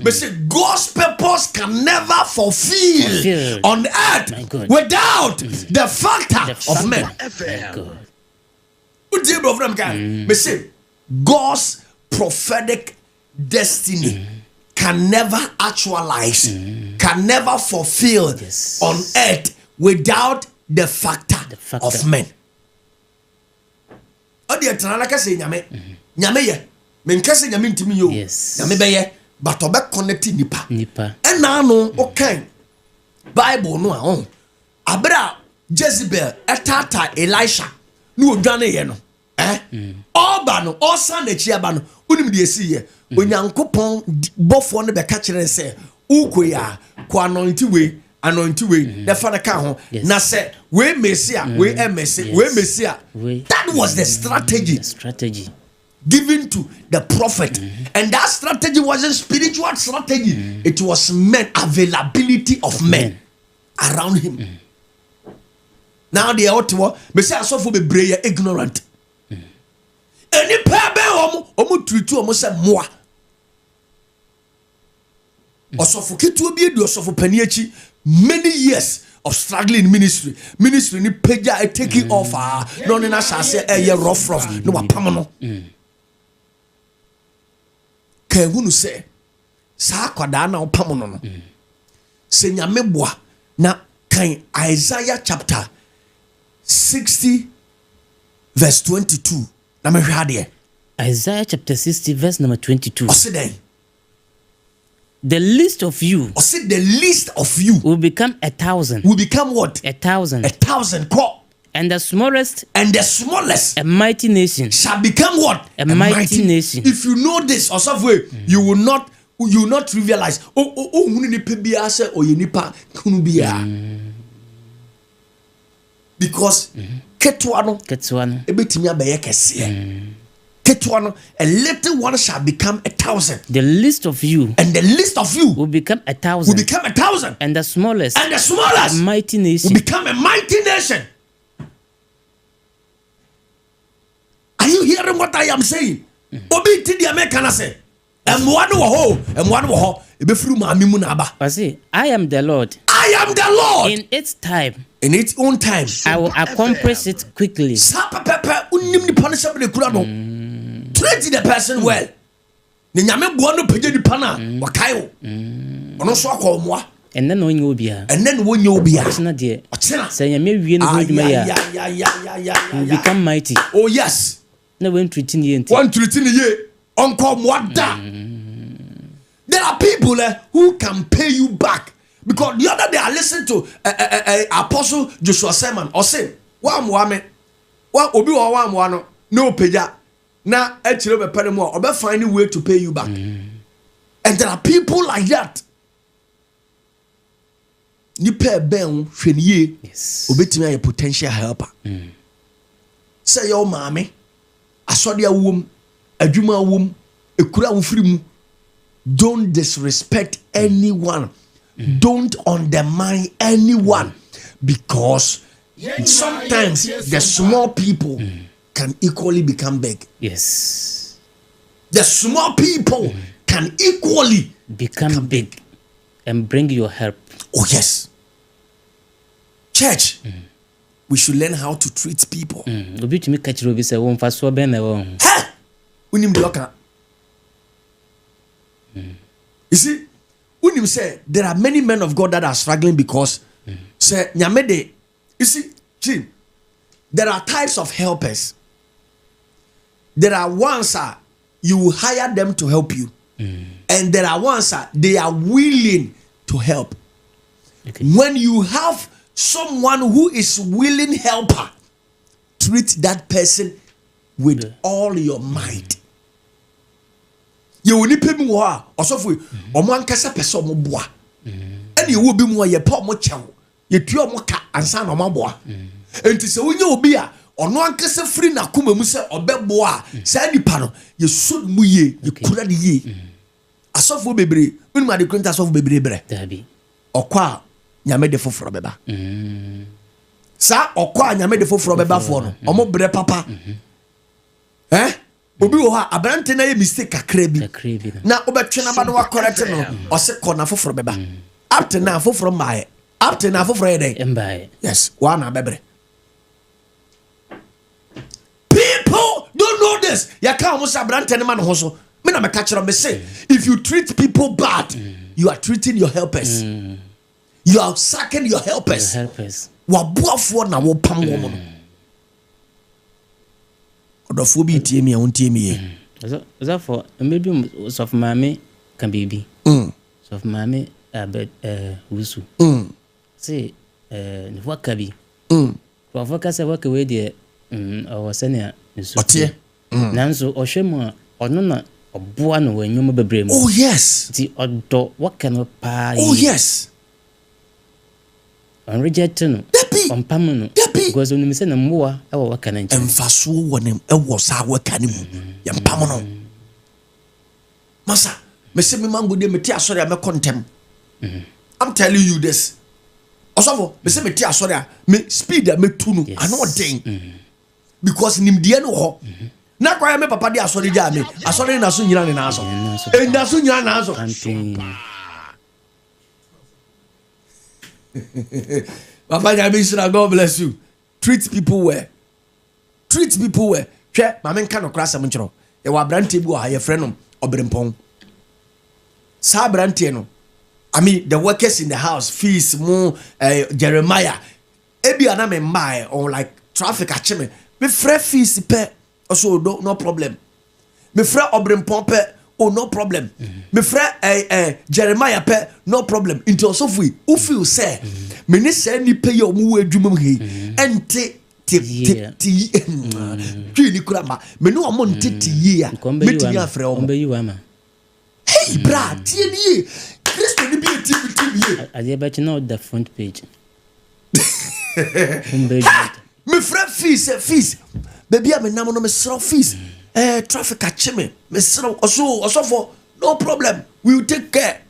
but say God's purpose can never fulfill on earth without the factor of men. But say God's prophetic destiny can never actualize, can never fulfill on earth without the factor of men. Odi etana ka say nyame ye men ka say nyame ntimi yo nyame be ye but obe connect nipa na no okay Bible no a abra Jezebel etata Elisha no odwane ye no oba no osan na chi aba no unim de esi ye onyankopon bofo no be ka kire say ukoya ko anointed way the father ka ho na say we Messiah we Messiah that was the strategy given to the prophet and that strategy wasn't spiritual strategy it was men availability of men around him now the outward Messiah so for be brave ignorant any pebe omo tritu omo say moa osofo ketu obi edu osofo pani achi many years of struggling ministry ni peja taking off no na say rough no wapam no kan hunu say sa kwada na wapam no no se nyame boa na kan Isaiah chapter 60 verse 22 na me hwade Isaiah chapter 60 verse number 22. Osidai. The least of you. The least of you will become 1,000. Will become what? 1,000. 1,000. And the smallest. And the smallest. A mighty nation. Shall become what? A mighty nation. If you know this, or somewhere, you will not trivialize. Because ketuano. Ebetimi abeye kese. A little one shall become 1,000. The least of you. And the least of you will become 1,000. Will become 1,000. And the smallest. And the smallest. A mighty nation. Will become a mighty nation. Are you hearing what I am saying? Obi ti di American say. Emwanu wo ho. Ebefuru maami mu na aba. I say, I am the Lord. I am the Lord. In its time. In its own time. I will accomplish it quickly. Treat the person well. Ni nyame boa no pege di pana wakayo. Ono so akomoa. And then when you be here. And then when you be here. Ochina de. Say nyame wie no dwuma ya. You become mighty. Oh yes. Na when treating ye enti. One treating ye onkomoa da. There are people who can pay you back. Because the other day I listened to Apostle Joshua Sermon or say, "Wa me, wa obi wa no no peja na echiro be pere mo obe find a way to pay you back." And there are people like that. Ni pay ben hweniye. Yes. Obetimi a potential helper. Say your mama asode awom adwuma awom ekura wofiri mu. Don't disrespect anyone. Don't undermine anyone, because sometimes the small people can equally become big. Yes. The small people can equally become big and bring your help. Oh yes. Church, we should learn how to treat people. Obi to me catch Robi say won fa so ben na won. Unim de oka. You see, when you say there are many men of God that are struggling because say nyamede, you see, there are types of helpers. There are ones you hire them to help you, and there are ones they are willing to help. Okay. When you have someone who is willing helper, treat that person with all your might. You will need people who are also for Oman Casa Peso Moboa. And you will be more your poor mocho, your pure mocha and son of Maboa. And to say, when you will be or no Casa free Nakuma Musa or Beboa, Sandy Pano, you should muye, you could ye. A soft baby, when my acquaintance of baby Debbie or qua Yamede for Frobeba. Sa or qua Yamede for Frobeba for no, or more bre papa. Eh? Obi wo ha abrante na ye mistake akrebi na obetwe na ba no correct no o se corner foforo beba up to now foforo mbae up to now foforo yede mbae. Yes, one abebre. People don't know this. Ya ka almost abrante na man ho so me na me catch me say if you treat people bad you are treating your helpers. You are sacking your helpers. Wa boafo na wo pam wo mo. Odofo bi tie me wontie me. Is for maybe of mommy can be. So of mommy abet wusu. Say what can be. For focus work away there or senior so nanso ohwemu ono na oboa no wanyum bebrem. Oh yes. Ti odo what can pa. Oh yes. On reject no. On pamuno. Because when you say Namua, our can and faso when him was our canim. Yam pamuno. Massa, Messi Mangodee metia sorry, I'm a contem. I'm telling you this. Also, Messi metia sorry, me speed me tunu. I know what thing. Because Nimdiano ho. Na kwa me papa di asori jame. Asori na so nyina ne na aso. E na so nyina na aso. Papa Nyamisha, God bless you. Treat people well. Treat people well. Mamen kano krasa munchro. E wa brante bi wa ye friend obrempon. Sa brante no. I mean the workers in the house fees mo Jeremiah. Ebi ana me mbae or like traffic acheme. Me frɛ fees pe also no problem. Me frɛ obrempon pe oh no problem. Me frɛ Jeremiah pe no problem. Into also who feel say me ne say ni pay o mu adwuma he ente ni kura ma me no amo ntete yi a metimi afrɛ o hey bra tie ni Christo ni bi tie ade be no the front page me frɛ fees baby a me nam no me srɔ fees traffic acheme me srɔ also for no problem we will take care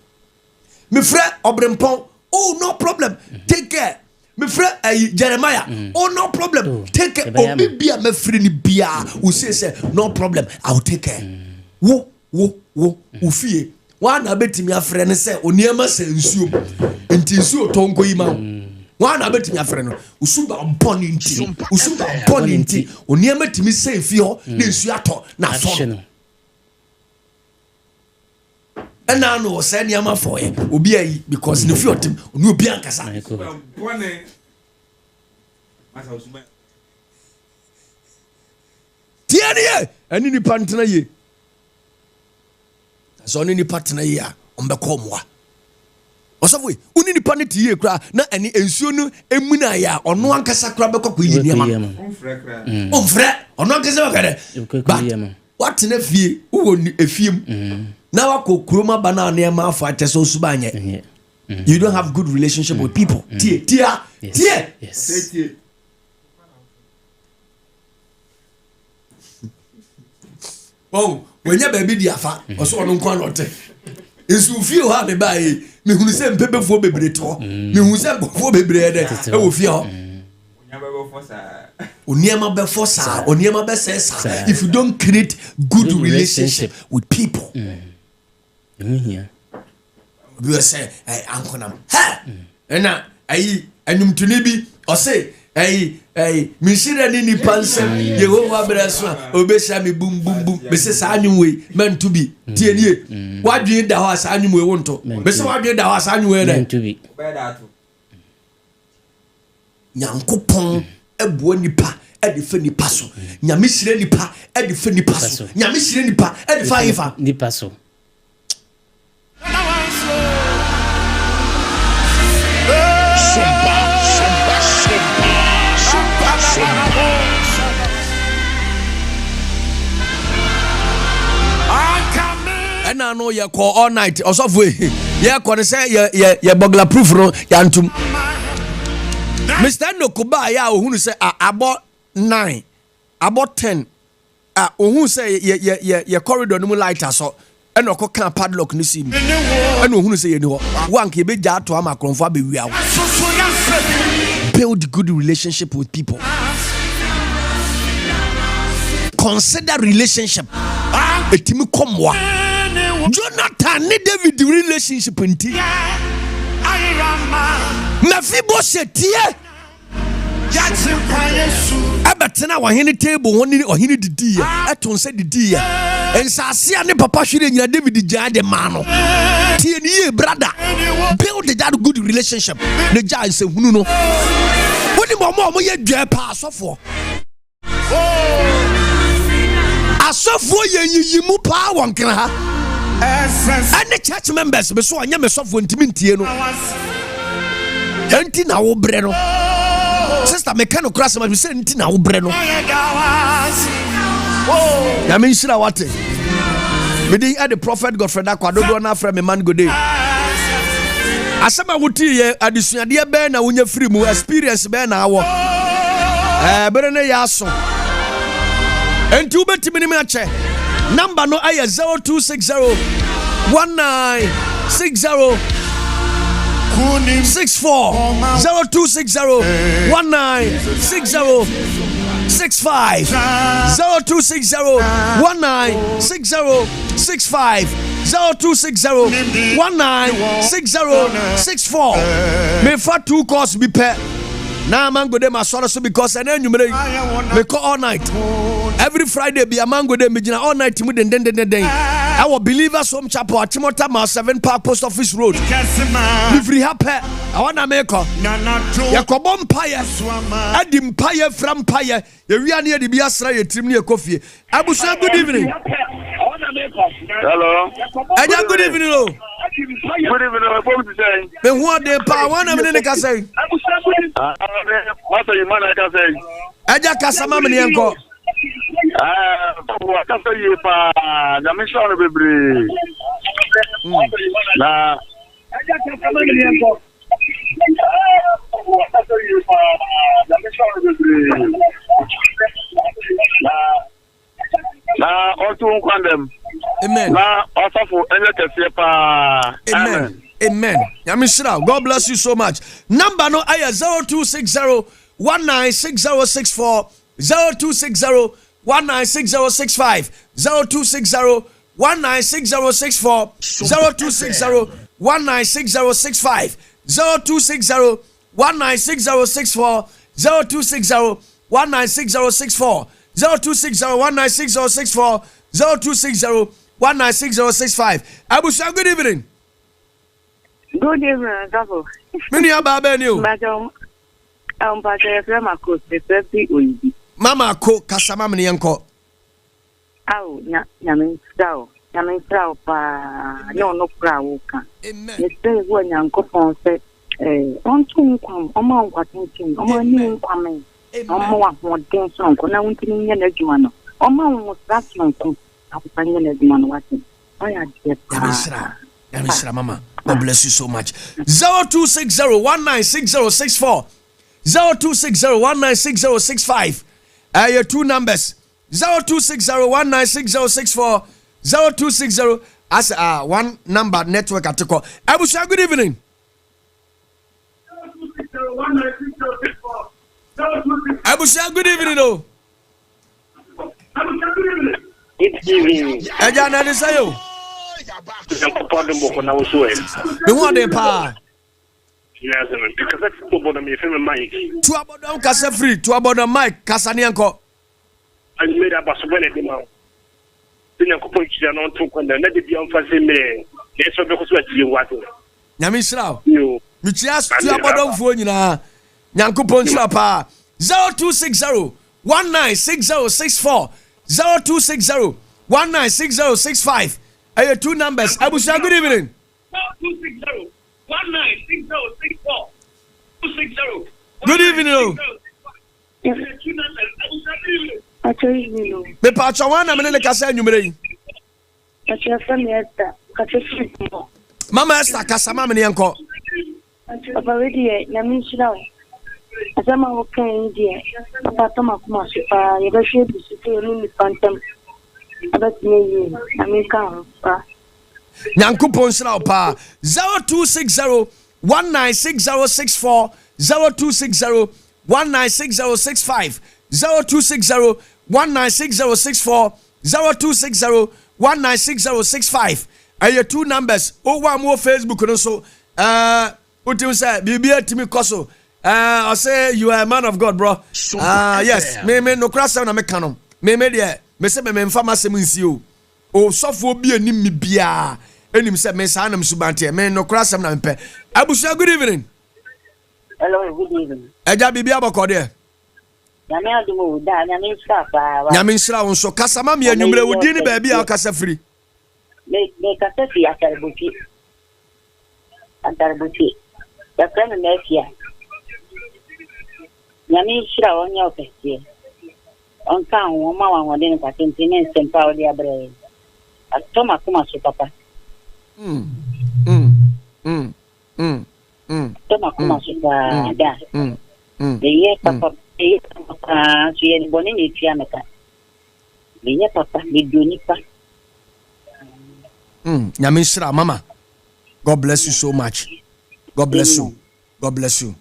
me frɛ obrempon oh no problem take care me frɛ Jeremiah oh no problem take care obi bia me frɛ ni bia we say no problem I will take care wo ufie wa na betimi afrɛ ne sɛ oniema sɛ nsuo enti nsuo tonko yi ma wa na betimi afrɛ no usuba mpɔni nti oniema timi sɛ fie ho ne nsuo atɔ na so ɛna no sɛ niema for ye obi ayi because ne fie otim oni obi ankasa tianie ani ni pantena ye so ni partner yi a ombekɔ moa osofo uni ni partner tie kra na ani ensuo no emuna ya ɔno ankasa kra bɛkɔ kɔ yi niema omfrɛ ɔno ankasa wakare ba what na fie wo ni efiem na wakɔ kroma bana niema afa ateso suba anye you don't have good relationship with people tie yes oh when ya baby di afa oso ono nko anote esu fie ho ame bae me hunu se mpebefo bebre to me hunu se bofo bebre de e wo fie ho oniema be forsa oniema be sesa if you don't create good relationship with people here we say ankonam ha na anyum tuni bi o say mishira ni panse Yehovah braso obesha me bum be se sa anyum we mantu bi tie nie wadwen da ho asa anyum we wonto be se wadwen da ho asa anyum we mantu bi nyankopon ebuo nipa edi fe nipa so nyame shire nipa edi fe nipa so nyame shire nipa edi fa ifa nipa so ena no ye call all night osofo ye call say ye burglar proof no yantum Mr. Nokuba ya ohunu say abo 9 abo 10 ohun say ye corridor no mu light aso ena okoka padlock ni sim ena ohunu say ye ni ho wank ye be ja to am akronfo abewia wo build good relationship with people consider relationship etimi komwa Jonathan ne David relationship nti Mephibosheth tie abatena wahene table woni ohene didi ya etonse didi ya ensase ne papa hwere nyina David jade ma no tie ni ye brother build that good relationship ne ja nse hunu no woni mo ye dwa pa asofo ye yiyimu pa wonkra ha and the church members be so anya me sofo ntimi ntie no enti na wo bre no sister me kan okra se ma say enti na wo bre no ya me nshira wate me dey at the prophet Godfred Darkwah do na fra me Mangodee asema wuti ye adesuade be na wonya free mu experience be na awo bere ne ya so enti ubetimi ni me ache number no aya 0260 1960 64 0260 1960 65 0260 1960 65 0260 1960 64 me fa two course be pe Now Mangodee my sorrow so because I know you me call all night. Every Friday be a Mangodee me all night mu den. Our believers home chapel at Timothy Mile 7 Park Post Office Road. If we happy, I wanna make her. Yakobom Paya, Adim Paya from Paya, the real near the Biasra, Trimney Coffee. Abusha, good evening. Hello. Aja, good evening. Good evening. I'm going to say. The one day, power, 1 minute, I say. What are you, man? I can say. Aja Casama Manianco. I can say you, the mission of every. Nah. Aja Casama Manianco. The mission of every. Nah, all two condemn. Amen. Nah, also for any Amen. Amen. Yamishra, God bless you so much. Number no aya 0260-196064, 0260-196065, 0260-196064, 0260-196065, 0260-196064, 0260-196064, 0260-196064, 0260-196065. Abusha, good evening. Good evening, Double. Many about you. Madam, but I am a coach, the 30 will be. Mama ko kasama mni yanko. Oh, Yamin Frau, no crow. Amen. It's very well, Yanko Fon said, on to come, among what thinking, among new coming, among what things on, now winning in a Jumano, among what that's my thing. I'm finding a man watching. I had Yamisra, Mama. God bless you so much. 0260-196064, 0260-196065. Your two numbers. 0260-196064, 0260. As one number network at the call. Abusha, good evening. Abusha, good evening. Oh. Good evening. Ejana desayo. The one day pa. Yes, because that's the me from Mike. To about them kasa free, to about the mic kasani anko. I made up a sovereign demand. Then I could put you on to when the net be on for me. Yes, because what you want. Yamisra. You. Which just to about them for you na. Nyanko ponchla pa. 0260-196064, 0260-196065. Your two numbers. Abusha, good evening. 0260-196064. 260. Good evening. Me pa chawana me ne kasa nyumere. Mama Esther kasa mama ne yanko. Papa wedi na minshira. Asama wokan die. Papa to makuma super. Ye ba hwe bi super no ni pantem. Abatini na minka pa. Nyankopon sra pa 0260-196064, 0260-196065, 0260-196064, 0260-196065. Your two numbers. Oh, one more Facebook also. What you say? Bibia Timi Koso. I say you are a man of God, bro. Yes. Me no krasa na me kanom. Me there. Me say me mfama semunsi o. O sofo bi anim mi bia. Enim say me sa nam subante. Me no krasa na mpe. Abusha, good evening. Hello, good evening. Eja bibia bokode. Nyame adumo da, nyame nsra pa. Nyame nsra won so kasama me anwumre wodi ni ba bia kasa free. Me kasa free atarbuti. Atarbuti. Ya kana na afia. Nyame nsra wonya opese. Onka won ma wan wode ni patenti ne nsempa wode abre. Atoma kuma so papa. Toma kuma so pa da. Ye papa, papa, so ye boni ni tia meka. Ye papa, ni doni pa. Nyame nsra mama. God bless you so much. God bless you. God bless you.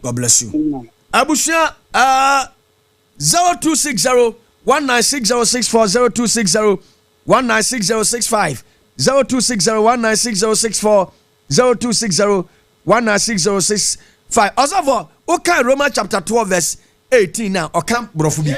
God bless you. Abusha 0260-196064, 0260-196065, 0260-196064, 0260-196065. Also for okay, Romans chapter 12 verse 18 now. Okay, brofobi.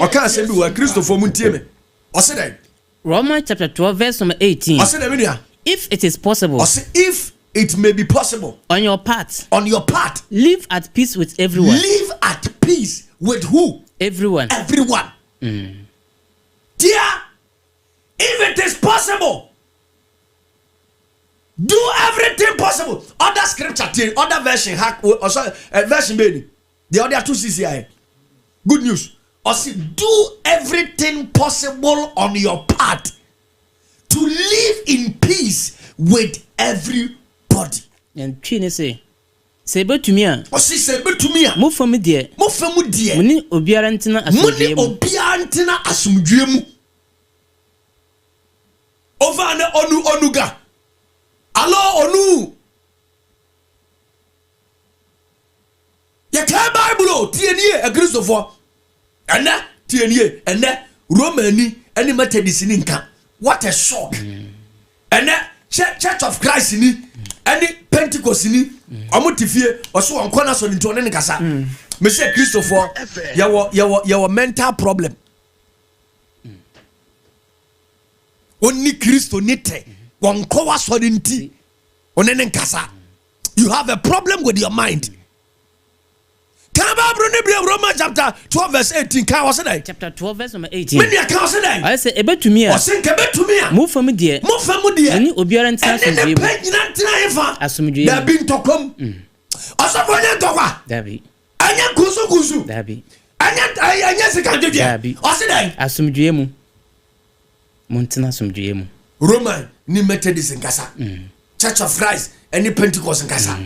Okay, say we Christopher Muntieme. I said that. Romans chapter 12 verse number 18. I said that. If it is possible. I say if it may be possible. On your part. On your part. Live at peace with everyone. Live at peace with who? Everyone. Everyone. Dear, if it is possible, do everything possible. Other scripture, other version, version baby. The other two CCI. Good news. Also, do everything possible on your part to live in peace with everybody. And Chine say to me. To me. Move for me, dear. Move for me, dear. Muni obiarantina asumdwemu. Muni obiarantina asumdwemu. Over and onuga. Allo onu. Ya ka Bible tienie a Christopher. Ena tienie ena Romani eni Methodist ni nka. What a shock. Ena Church of Christ ni eni Pentecost ni omotifie oso onkona so nti one ne kasa. Me say Christopher your mental problem. Oni Christo nite wonkowa so nti one ne kasa. You have a problem with your mind. Romans chapter 12 verse 18. Chapter 12 verse number 18. I say ebe to me. Move for me dear. Move for me dear. Any obiarantina asumdwemu. There been tokom. Asafonya tokwa. Dabi. Anya kusu. Dabi. Anya sekadwedwe. Dabi. Osedai. Asumdwemu. Montina asumdwemu. Roman ni Methodist nkasa. Church of Christ any Pentecost nkasa.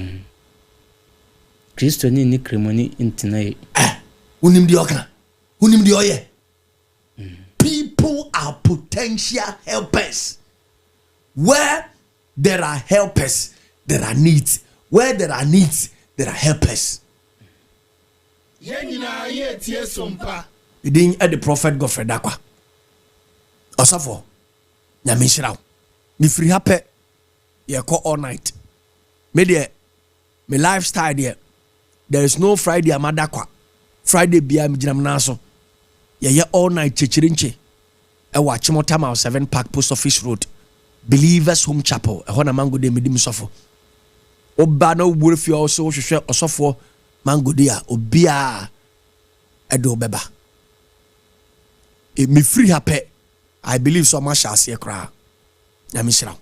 Christo ni kremoni intinaye. Unim di okra. Unim di oye. People are potential helpers. Where there are helpers, there are needs. Where there are needs, there are helpers. We didn't add the prophet Godfred Darkwah. Osafo. Nyame shiraw. Me free happy. Ye call all night. Me lifestyle there. There is no Friday amadakwa. Friday bia mjinam naso. Ye all night chichirinche. Ewa Chimotama 7 Park Post Office Road. Believers Home Chapel. Ehona Mangodee medim sofo. Oba no wurfi also hwehwe osofo Mangodee a obia edo beba. Me free happy. I believe so much as ye kra. Nyame shira.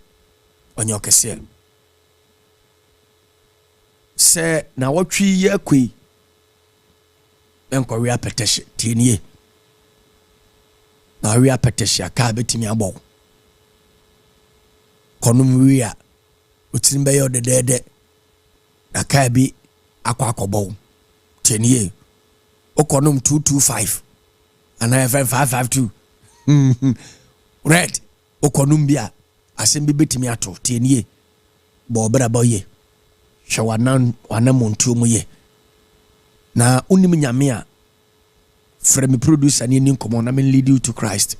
Onyo kese. Se na watwi ye kwi enko we apeteshe tinie na we apeteshe aka betimi abo konum we a otirim be yo dedede aka bi akwakobo tinie okonum 225 ana 552 red okonum bia asem bi betimi ato tinie bo bra boye shawanan wanamontu mu ye na unim nyame a frɛ me producer ni nkomo na me lead you to Christ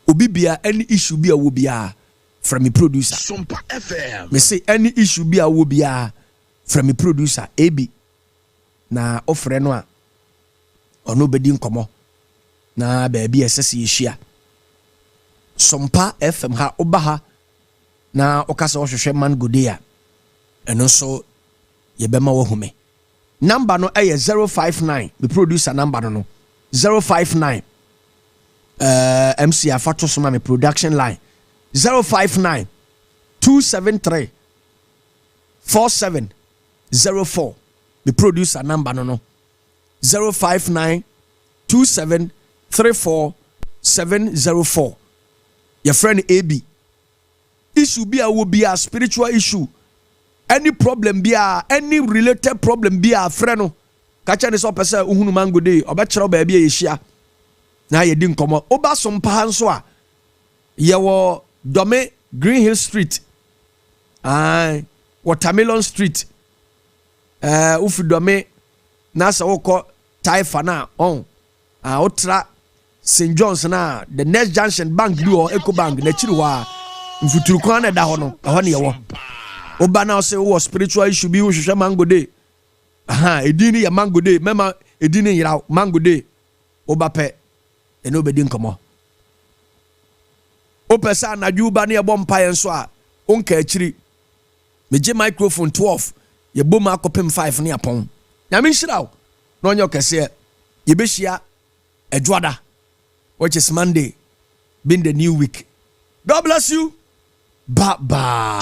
obi bia any issue bia wo bia frɛ me producer Sumpa FM me say any issue bia wo bia frɛ me producer ebi na ofrɛ no a ono bedi nkomo na ba bia esese yehia Sumpa FM ha obaha na okasa ohwehwe Mangodee a eno so yebema wo hume number no 059 the producer number no 059 MC afato so na me production line 059 273 4704 the producer number no 059 2734 704 your friend AB issue be a will be a spiritual issue. Any problem be any related problem be a friend. Kacha this person uhunu Mangodee obachero ba bia yehia na ye di nkomo oba Sumpa hanso a ye wo Dome Green Hill Street Watermelon Street ufi Dome na sa woko Taifa na otra St. John's na the next junction bank bi or Eco Bank na chiri wa mfuturu kwa na da ho no ho ne ye wo oba na say wo spiritual issue bi wo hwehwe Mangodee edini ya Mangodee mema edini yira Mangodee obape ene obedi nkomo opesa na juba ne yebom pa yenso a onka akiri meje microphone 12 yebom akopem 5 ne apon nyame nhiraw no onyo kese yebehia adwada which is Monday being the new week. God bless you. Bye bye.